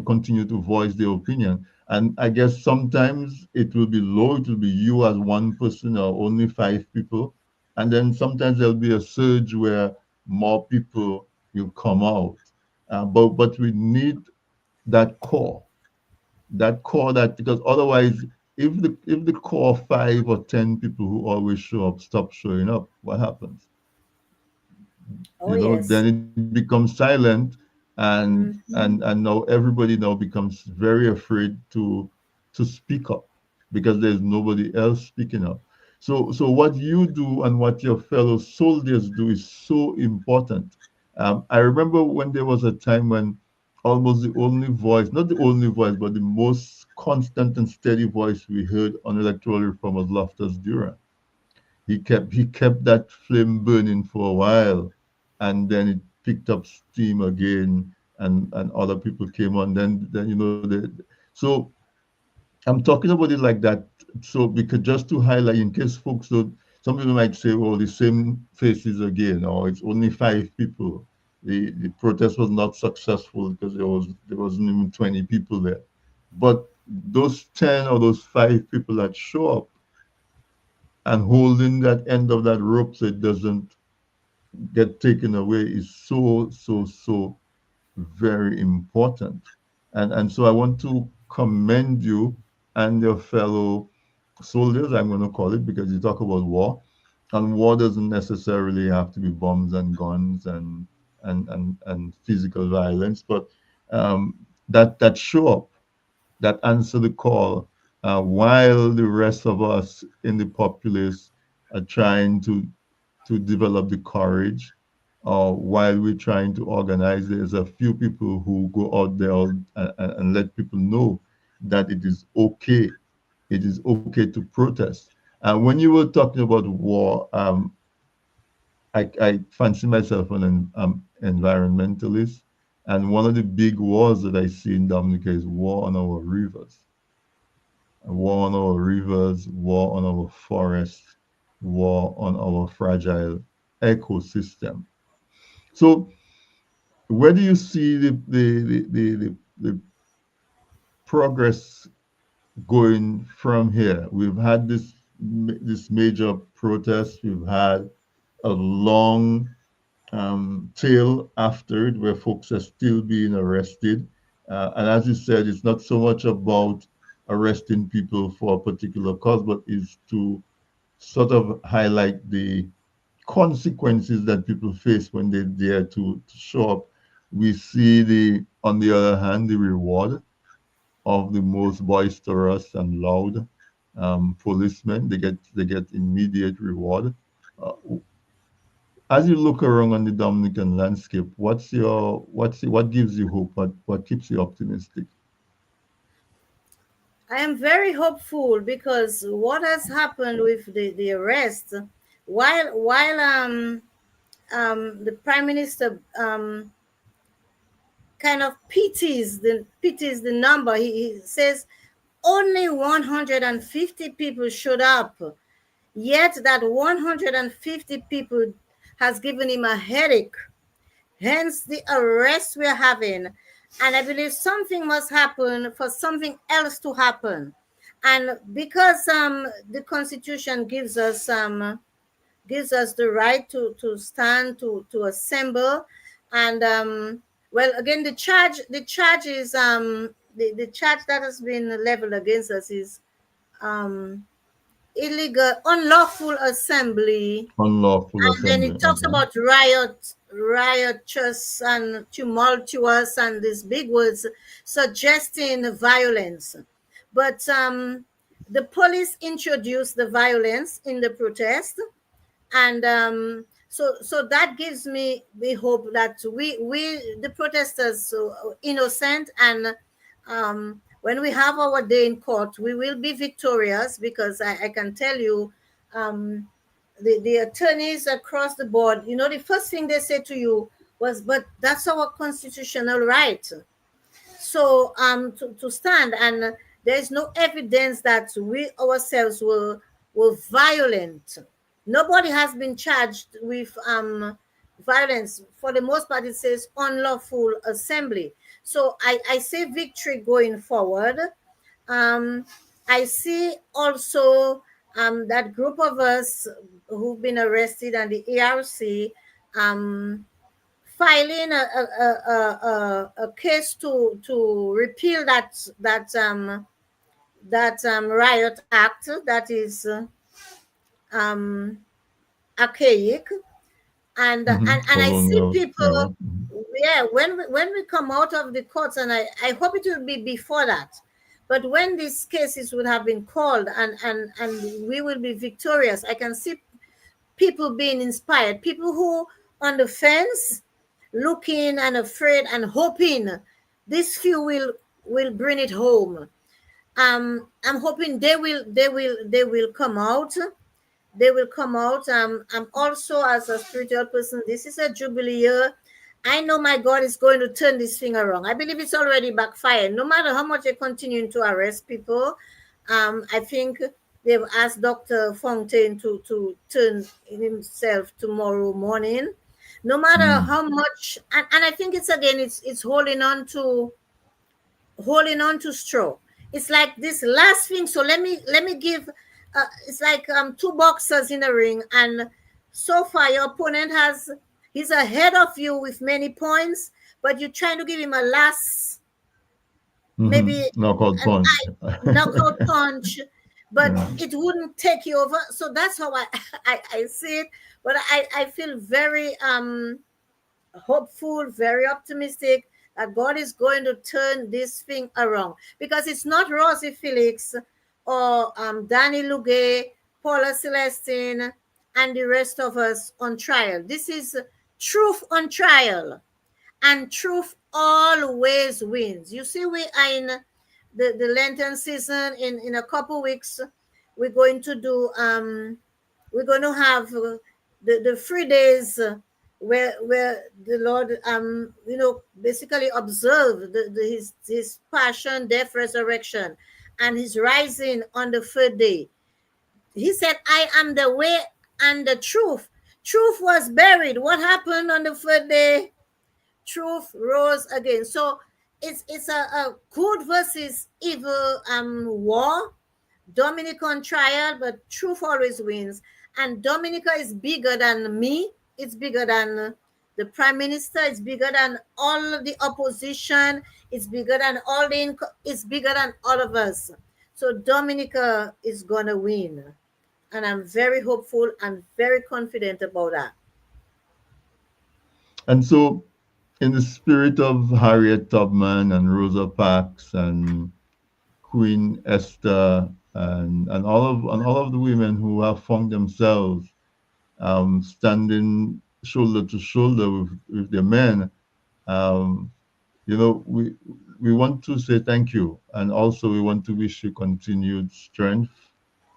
continue to voice their opinion. And I guess sometimes it will be low, it will be you as one person or only five people, and then sometimes there'll be a surge where more people will come out. But we need that core, that because otherwise, if the core 5 or 10 people who always show up stop showing up, what happens? Oh yes. Then it becomes silent, and Mhm. now everybody now becomes very afraid to speak up because there's nobody else speaking up. So what you do and what your fellow soldiers do is so important. I remember when there was a time when almost the only voice, not the only voice, but the most constant and steady voice we heard on electoral reform was Loftus Duran. He kept that flame burning for a while, and then it picked up steam again, and other people came on. Then so I'm talking about it like that. So because just to highlight, in case folks don't, some people might say, "Well, the same faces again," or it's only 5 people. The protest was not successful because there wasn't even 20 people there. But those 10 or those 5 people that show up and holding that end of that rope so it doesn't get taken away is so very important. And so I want to commend you and your fellow soldiers, I'm going to call it, because you talk about war, and war doesn't necessarily have to be bombs and guns and physical violence, but um, that show up, that answer the call, while the rest of us in the populace are trying to develop the courage, while we're trying to organize. There's a few people who go out there and let people know that it is okay. It is okay to protest. And when you were talking about war, I fancy myself an environmentalist. And one of the big wars that I see in Dominica is war on our rivers, war on our forests, war on our fragile ecosystem. So where do you see the progress going from here? We've had this major protest. We've had a long tail after it where folks are still being arrested. And as you said, it's not so much about arresting people for a particular cause, but is to sort of highlight the consequences that people face when they dare to show up. We see on the other hand, the reward of the most boisterous and loud policemen. They get immediate reward. Uh, as you look around on the Dominican landscape, what gives you hope? What keeps you optimistic? I am very hopeful because what has happened with the arrest, while the prime minister kind of pities the number. He says only 150 people showed up, yet that 150 people has given him a headache, hence the arrest we're having. And I believe something must happen for something else to happen. And because the constitution gives us the right to stand, to assemble. And well, again, the charge is the charge that has been leveled against us is um illegal, unlawful assembly. Unlawful And then assembly. it talks Okay. about riotous and tumultuous, and these big words suggesting violence. But the police introduced the violence in the protest. And so that gives me the hope that we the protesters, so innocent. And when we have our day in court, we will be victorious, because I can tell you, um, the attorneys across the board, the first thing they said to you was, but that's our constitutional right, so to stand. And there is no evidence that we ourselves were violent. Nobody has been charged with violence. For the most part, it says unlawful assembly. So I say victory going forward. um, I see also that group of us who've been arrested, and the ARC um, filing a case to repeal that riot act that is um, archaic. And I see Colonial people, era. Mhm. yeah, when we come out of the courts, and I hope it will be before that, but when these cases would have been called, and we will be victorious, I can see people being inspired, people who on the fence, looking and afraid and hoping this few will bring it home. I'm hoping they will come out. They will come out. I'm also, as a spiritual person, this is a jubilee year. I know my God is going to turn this thing around. I believe it's already backfired. No matter how much they're continuing to arrest people, I think they've asked Dr. Fontaine to turn himself tomorrow morning. No matter Mm. how much, and I think it's holding on to straw. It's like this last thing. So let me give. It's like two boxers in a ring, and so far your opponent he's ahead of you with many points, but you're trying to give him a last, maybe Knockout an punch. eye knockout punch, but Yeah. it wouldn't take you over. So that's how I see it. But I feel very hopeful, very optimistic that God is going to turn this thing around, because it's not Rosie Felix or Danny Luge, Paula Celestine, and the rest of us on trial. This is truth on trial, and truth always wins. You see, we are in the Lenten season. In a couple weeks, we're going to do we're going to have the 3 days where the Lord basically observe his passion, death, resurrection, and his rising on the third day. He said, I am the way and the truth. Truth was buried. What happened on the third day? Truth rose again. So it's a good versus evil war. Dominican trial, but truth always wins. And Dominica is bigger than me. It's bigger than the prime minister. It's bigger than all of the opposition. It's bigger than it's bigger than all of us. So Dominica is gonna win, and I'm very hopeful and very confident about that. And so, in the spirit of Harriet Tubman and Rosa Parks and Queen Esther and all of the women who have found themselves standing shoulder to shoulder with their men, um, we want to say thank you, and also we want to wish you continued strength,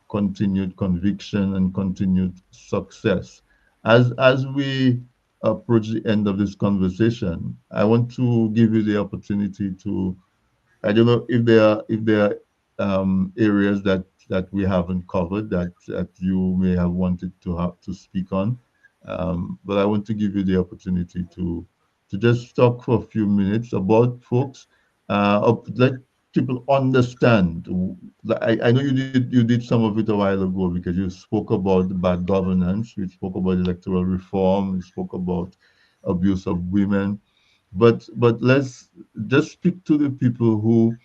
continued conviction, and continued success as we approach the end of this conversation, I want to give you the opportunity to, I don't know if there are areas that we haven't covered that you may have wanted to have to speak on, but I want to give you the opportunity to just talk for a few minutes about folks, let people understand. I know you did some of it a while ago because you spoke about bad governance, you spoke about electoral reform, you spoke about abuse of women, but let's just speak to the people who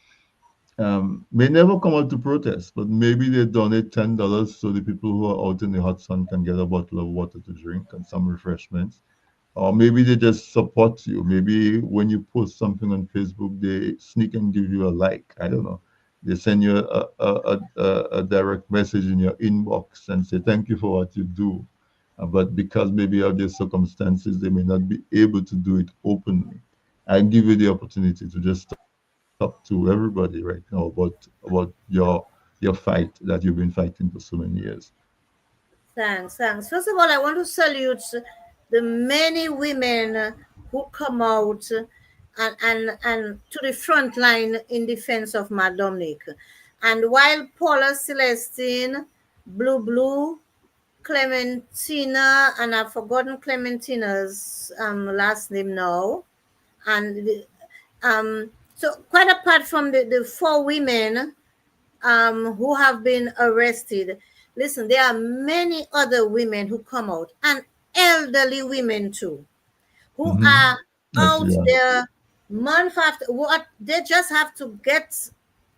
may never come out to protest, but maybe they donate $10 so the people who are out in the hot sun can get a bottle of water to drink and some refreshments. Or maybe they just support you. Maybe when you post something on Facebook, they sneak and give you a like. I don't know. They send you a direct message in your inbox and say, thank you for what you do. But because maybe of their circumstances, they may not be able to do it openly. I give you the opportunity to just talk to everybody right now about your fight that you've been fighting for so many years. Thanks, thanks. First of all, I want to salute the many women who come out and to the front line in defense of Dominic. And while Paula Celestine, Blue Blue, Clementina, and I've forgotten Clementina's last name now, and so quite apart from the four women who have been arrested. Listen, there are many other women who come out, and elderly women too, who Hmm. are Yes, out yeah. there month after what they just have to get,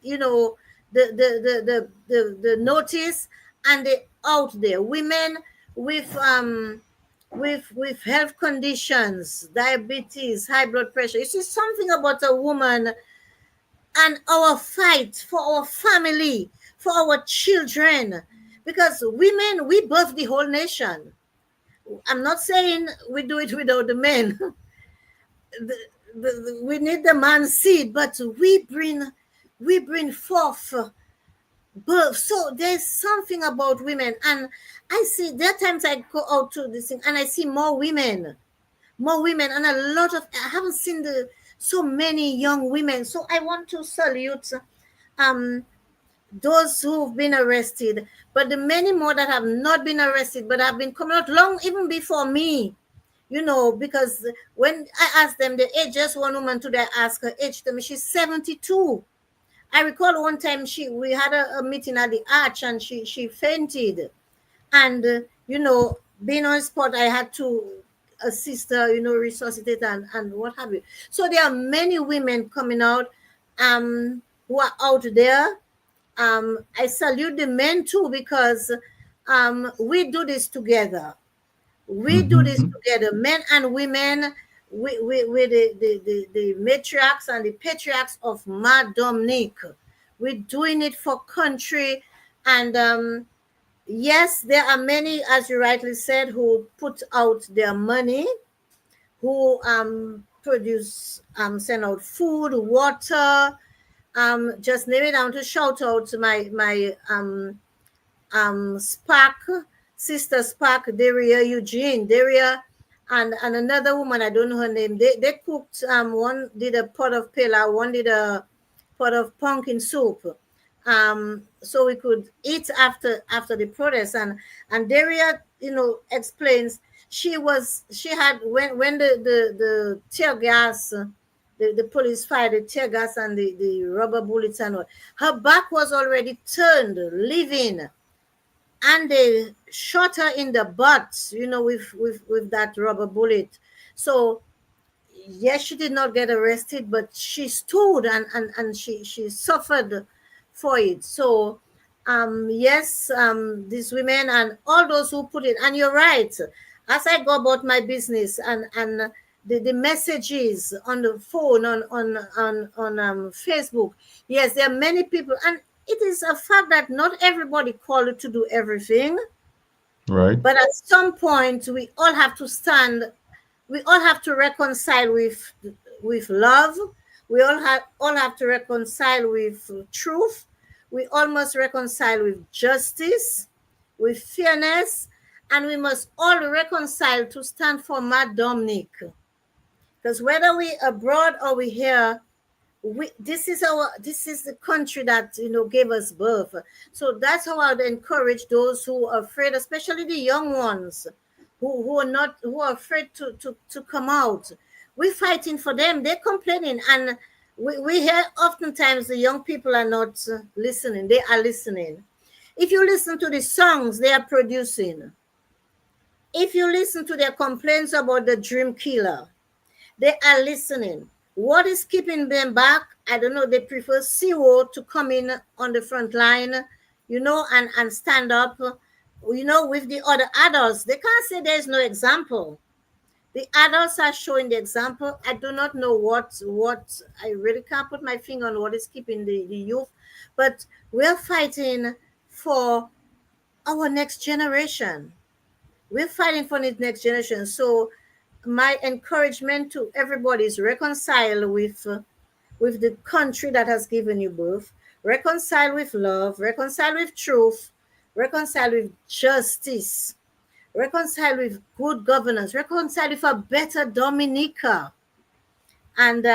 you know, the notice, and they out there. Women with with health conditions, diabetes, high blood pressure. You see something about a woman and our fight for our family, for our children. Because women, we birth the whole nation. I'm not saying we do it without the men. the, we need the man's seed, but we bring forth birth. So there's something about women, and I see there are times I go out to this thing and I see more women, and a lot of I haven't seen the so many young women. So I want to salute um those who've been arrested, but the many more that have not been arrested but have been coming out long even before me. Because when I asked them the age, just one woman today asked her age to me, she's 72. I recall one time we had a meeting at the arch and she fainted, and being on spot, I had to assist her, resuscitate and what have you. So there are many women coming out, who are out there. I salute the men too, because we do this together. We do this Hmm. together, men and women. We the matriarchs and the patriarchs of Dominic. We're doing it for country, and yes, there are many, as you rightly said, who put out their money, who produce, send out food, water. Just name it. I want to shout out to my Spark, sister Spark, Daria Eugene, Daria, and another woman, I don't know her name. They cooked, one did a pot of pela, one did a pot of pumpkin soup. So we could eat after the protest. And Daria, explains she had when the tear gas, the police fired the tear gas and the rubber bullets and all. Her back was already turned, living, and they shot her in the butt, with that rubber bullet. So yes, she did not get arrested, but she stood and she suffered for it. So yes, these women and all those who put it, and you're right. As I go about my business, and the messages on the phone, on Facebook, yes, there are many people, and it is a fact that not everybody called to do everything, Right. but at some point we all have to reconcile with love. We all have to reconcile with truth. We all must reconcile with justice, with fairness, and we must all reconcile to stand for Mad Dominic. Because whether we abroad or we here, this is the country that gave us birth. So that's how I'd encourage those who are afraid, especially the young ones who are afraid to come out. We're fighting for them. They're complaining, and we hear oftentimes the young people are not listening. They are listening. If you listen to the songs they are producing, if you listen to their complaints about the dream killer, they are listening. What is keeping them back? I don't know. They prefer zero to come in on the front line, and stand up, with the other adults. They can't say there's no example. The adults are showing the example. I do not know what I really can't put my finger on what is keeping the youth, but we're fighting for our next generation. We're fighting for the next generation. So my encouragement to everybody is reconcile with the country that has given you birth, reconcile with love, reconcile with truth, reconcile with justice, reconcile with good governance, reconcile with a better Dominica. And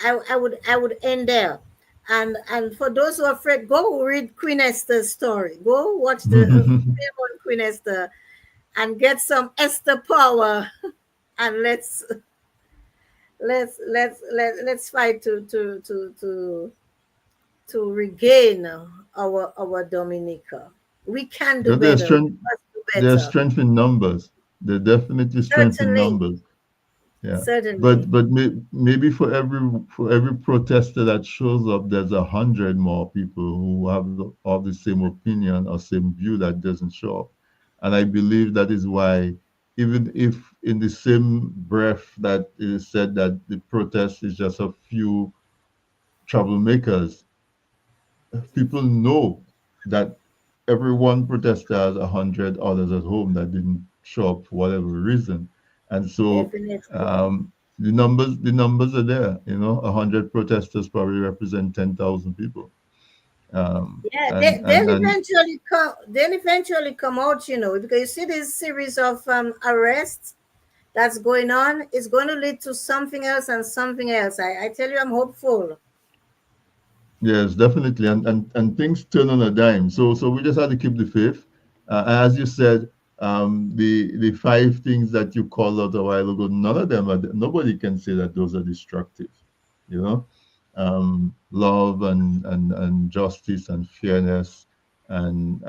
I would end there. And for those who are afraid, go read Queen Esther's story. Go watch the film on Queen Esther and get some Esther power. And let's fight to regain our Dominica. We can do Because better. We must do there's better. strength in numbers. There's definitely strength in Certainly, numbers. Yeah, certainly. maybe for every protester that shows up, there's 100 more people who have the same opinion or same view that doesn't show up, and I believe that is why, even if in the same breath that it is said that the protest is just a few troublemakers, people know that every one protester has 100 others at home that didn't show up for whatever reason, and so Definitely. the numbers are there. 100 protesters probably represent 10,000 people. Yeah, And they'll eventually come out, because you see this series of arrests that's going on is going to lead to something else and something else. I tell you, I'm hopeful. yes, definitely, and things turn on a dime. So we just have to keep the faith. As you said, the five things that you called out a while ago, none of them are. Nobody can say that those are destructive. You know, love and justice and fairness and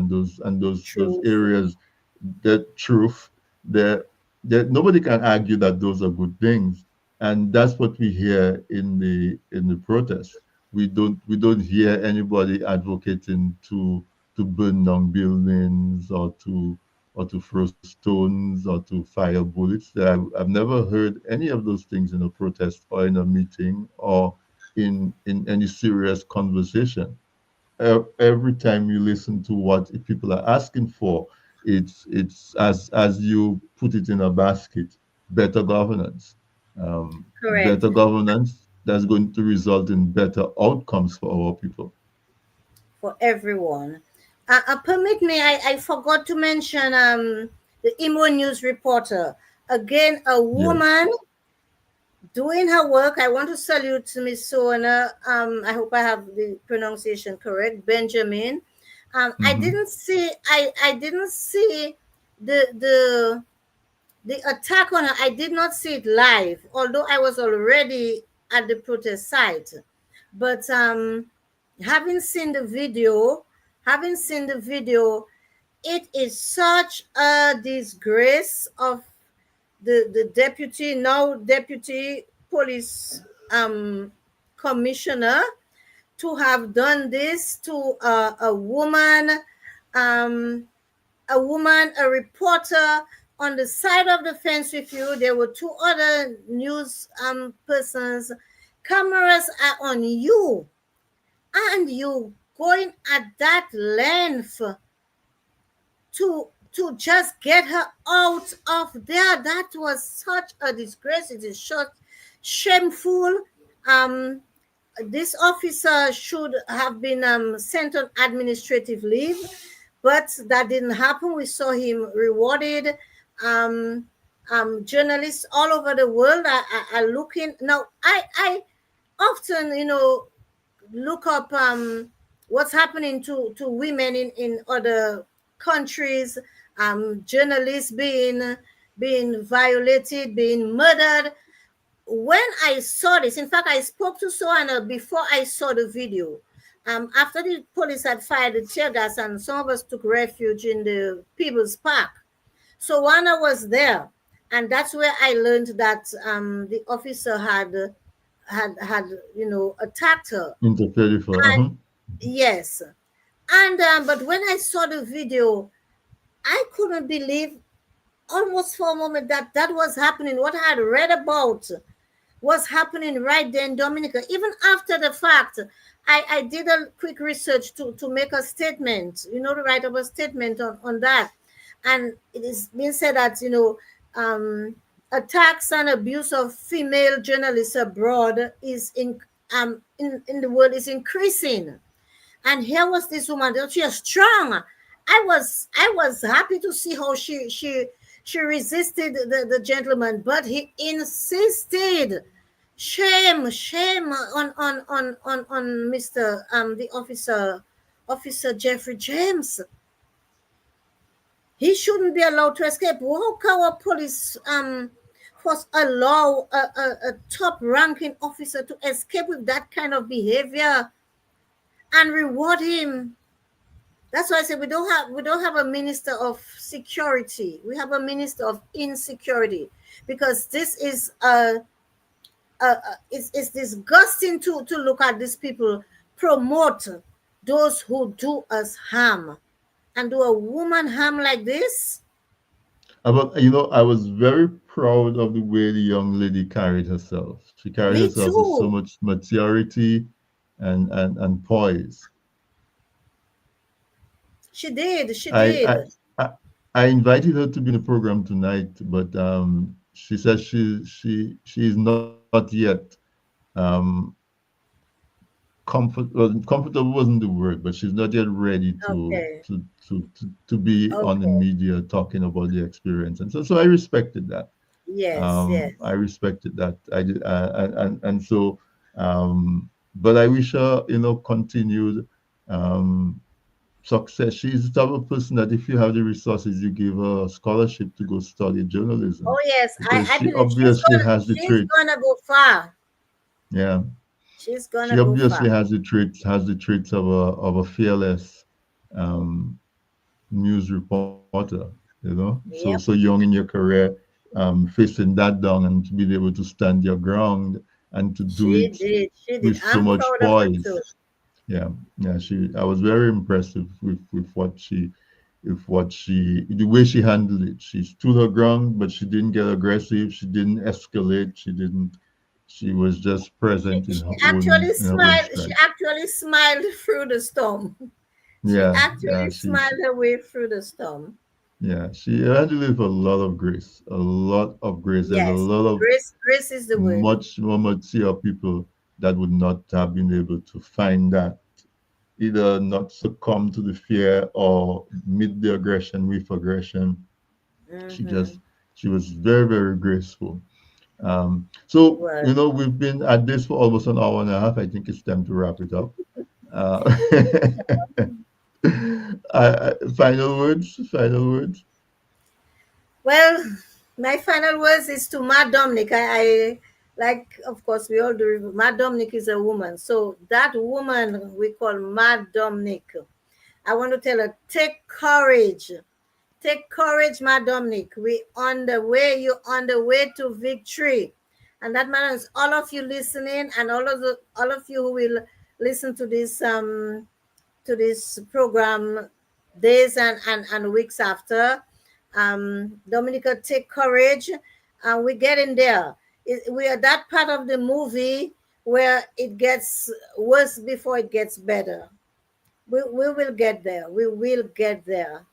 those Truth. areas, that truth, that nobody can argue that those are good things, and that's what we hear in the protests. We don't hear anybody advocating to burn down buildings or to throw stones or to fire bullets. I've never heard any of those things in a protest or in a meeting or in any serious conversation. Every time you listen to what people are asking for, it's as you put it in a basket: better governance. Correct. Better governance that's going to result in better outcomes for our people. For everyone. Permit me, I forgot to mention the Imo News reporter. Again, a Yes. woman doing her work. I want to salute Miss Sona. I hope I have the pronunciation correct. Benjamin. Hmm. I didn't see the attack on her. I did not see it live, although I was already at the protest site. But having seen the video, having seen the video, it is such a disgrace of the deputy, now deputy police commissioner, to have done this to um, a reporter on the side of the fence with you. There were two other news persons. Cameras are on you, and you going at that length to just get her out of there. That was such a disgrace. It is shameful. Um, this officer should have been sent on administrative leave. but that didn't happen. We saw him rewarded. Um, Journalists all over the world are looking now. I often, look up what's happening to women in other countries, journalists being violated, being murdered. When I saw this, in fact, I spoke to Soana before I saw the video. After the police had fired the tear gas and some of us took refuge in the People's Park, so Soana was there, and that's where I learned that the officer had attacked her. Interfered for, And yes, and but when I saw the video, I couldn't believe almost for a moment that that was happening. What I had read about was happening right there in Dominica. Even after the fact, I did a quick research to make a statement, to write up a statement on that. And it is being said that, attacks and abuse of female journalists abroad is in the world is increasing. And here was this woman, she is strong. I was happy to see how she resisted the gentleman, but he insisted. Shame on Mr. The officer Jeffrey James. He shouldn't be allowed to escape. How can our police force allow a top ranking officer to escape with that kind of behavior and reward him? That's why I say we don't have a minister of security. We have a minister of insecurity, because this is it's disgusting to look at these people promote those who do us harm, and do a woman harm like this. but I was very proud of the way the young lady carried herself. She carried Me herself with so too. much maturity and poise. She did. She I I did. I, I invited her to be in the program tonight, but she says she is not yet um, comfortable wasn't the word, but she's not yet ready Okay. to be on the Okay. media talking about the experience, and so I respected that. Yes. Yes. I respected that. I did, and so, but I wish her, continued success. She's the type of person that if you have the resources, you give her a scholarship to go study journalism, Oh yes. I because I she believe obviously has the she's traits. gonna go far. Yeah, She's she gonna go obviously far. has the traits of a fearless um, news reporter. So Yep. young in your career, facing that down and to be able to stand your ground and to do She it did. She with did. so I'm much proud of her poise. too. Yeah, yeah. I was very impressed with the way she handled it. She stood her ground, but she didn't get aggressive. She didn't escalate. She was just She present she in her own she stride. actually smiled through the storm. She Yeah, yeah. actually smiled her way through the storm. Yeah, she handled it with a lot of grace. A lot of grace. There's a Yes. lot of Grace is the word. much more mature people that would not have been able to find that, either not succumb to the fear or meet the aggression with aggression. She Mm-hmm. just she was very, very graceful. She So was. we've been at this for almost an hour and a half. I think it's time to wrap it up. Uh, final words. Final words. Well, my final words is to Matt Dominic. I like, of course, we all do. Matt Dominic is a woman. So that woman we call Matt Dominic, I want to tell her, take courage. Take courage, Matt Dominic. We on the way. You're on the way to victory. And that matters. All of you listening, and all of you who will listen to this program days and weeks after. Dominica, take courage. We're getting there. We are that part of the movie where it gets worse before it gets better. We will get there. We will get there.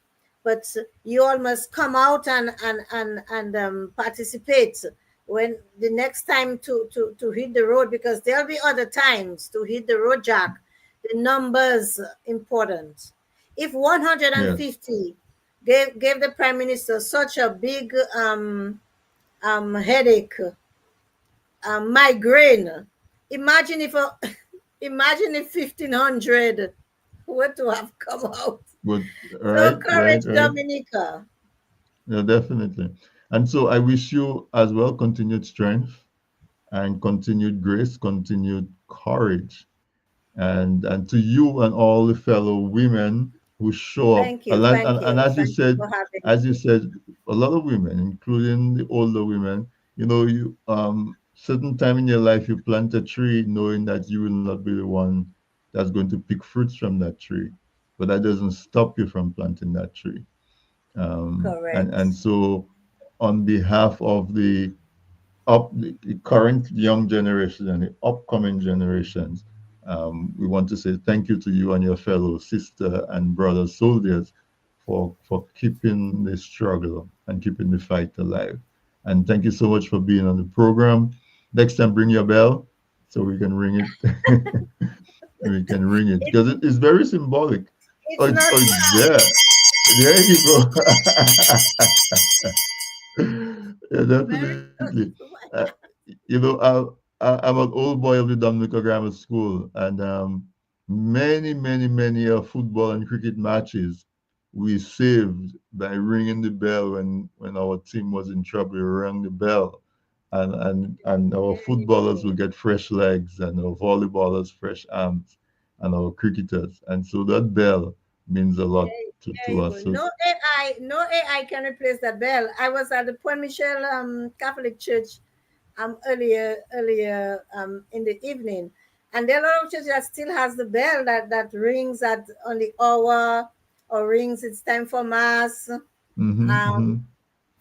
But you all must come out and participate when the next time to hit the road, because there'll be other times to hit the road, Jack. The numbers important. If Yes. 150 gave the prime minister such a big headache, migraine, imagine if imagine if 1500 were to have come out. Good. So Right. Right. courage, Right. Dominica. Yeah, definitely. And so I wish you as well continued strength and continued grace, continued courage, and to you and all the fellow women who show up. Thank you, thank And you, thank you for having as you me. said, a lot of women, including the older women, you certain time in your life you plant a tree knowing that you will not be the one that's going to pick fruits from that tree, but that doesn't stop you from planting that tree. And Correct. so on behalf of the current young generation and the upcoming generations, we want to say thank you to you and your fellow sister and brother soldiers for keeping the struggle and keeping the fight alive. And thank you so much for being on the program. Next time, bring your bell so we can ring it. We can ring it It's because it is very symbolic. it's not. Oh, it's there. There you go. Yeah, Very definitely. Uh, good. I'm an old boy of the Dominica Grammar School, and many football and cricket matches we saved by ringing the bell when our team was in trouble. We rang the bell, and our There you footballers will go. get fresh legs, and our volleyballers fresh arms, and our cricketers. And so that bell means a lot There to you us. go. So, No AI can replace that bell. I was at the Point Michel Catholic Church earlier in the evening, and there are a lot of churches that still has the bell that rings at on the hour, or rings it's time for mass, um hmm.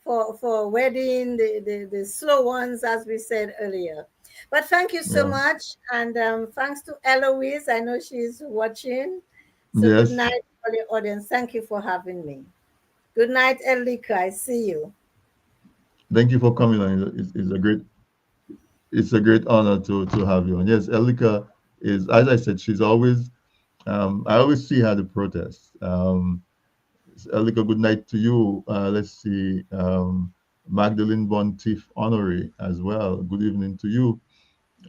for wedding, the slow ones, as we said earlier. But thank you so Yeah. much, and thanks to Eloise. I know she's watching. So good Yes. night for the audience. Thank you for having me. Good night, Elika. I see you. Thank you for coming on. It's a great honor to have you. And yes, Elika is, as I said, she's always I always see her at the protests. Elika, good night to you. Let's see, Magdalene Bontiff Honoré as well. Good evening to you.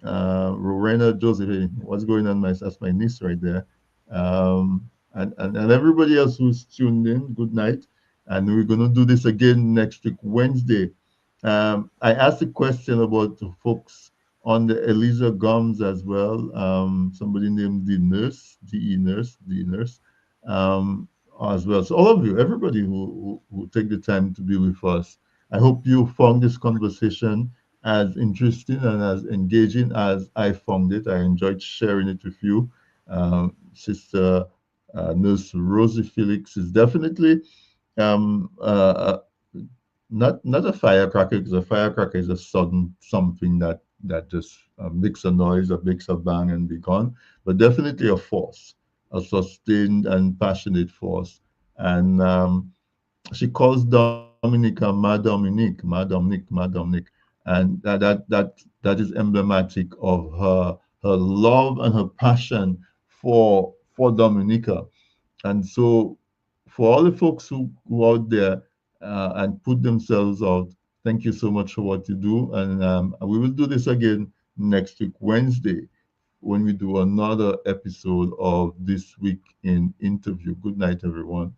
Rowena Josephine, what's going on? That's my niece right there. And everybody else who's tuned in, good night. And we're going to do this again next week, Wednesday. I asked a question about the folks on the Eliza Gums as well. Somebody named the nurse, the nurse, um, as well. So all of you, everybody who take the time to be with us, I hope you found this conversation as interesting and as engaging as I found it. I enjoyed sharing it with you. Sister Nurse Rosie Felix is definitely um, uh, not a firecracker, because a firecracker is a sudden something that just makes a noise or makes a bang and be gone, but definitely a force, a sustained and passionate force. And she calls Dominica Ma Dominique, Ma Dominique, and that is emblematic of her love and her passion for Dominica. And so, for all the folks who go out there and put themselves out, thank you so much for what you do. And we will do this again next week, Wednesday, when we do another episode of This Week in Interview. Good night, everyone.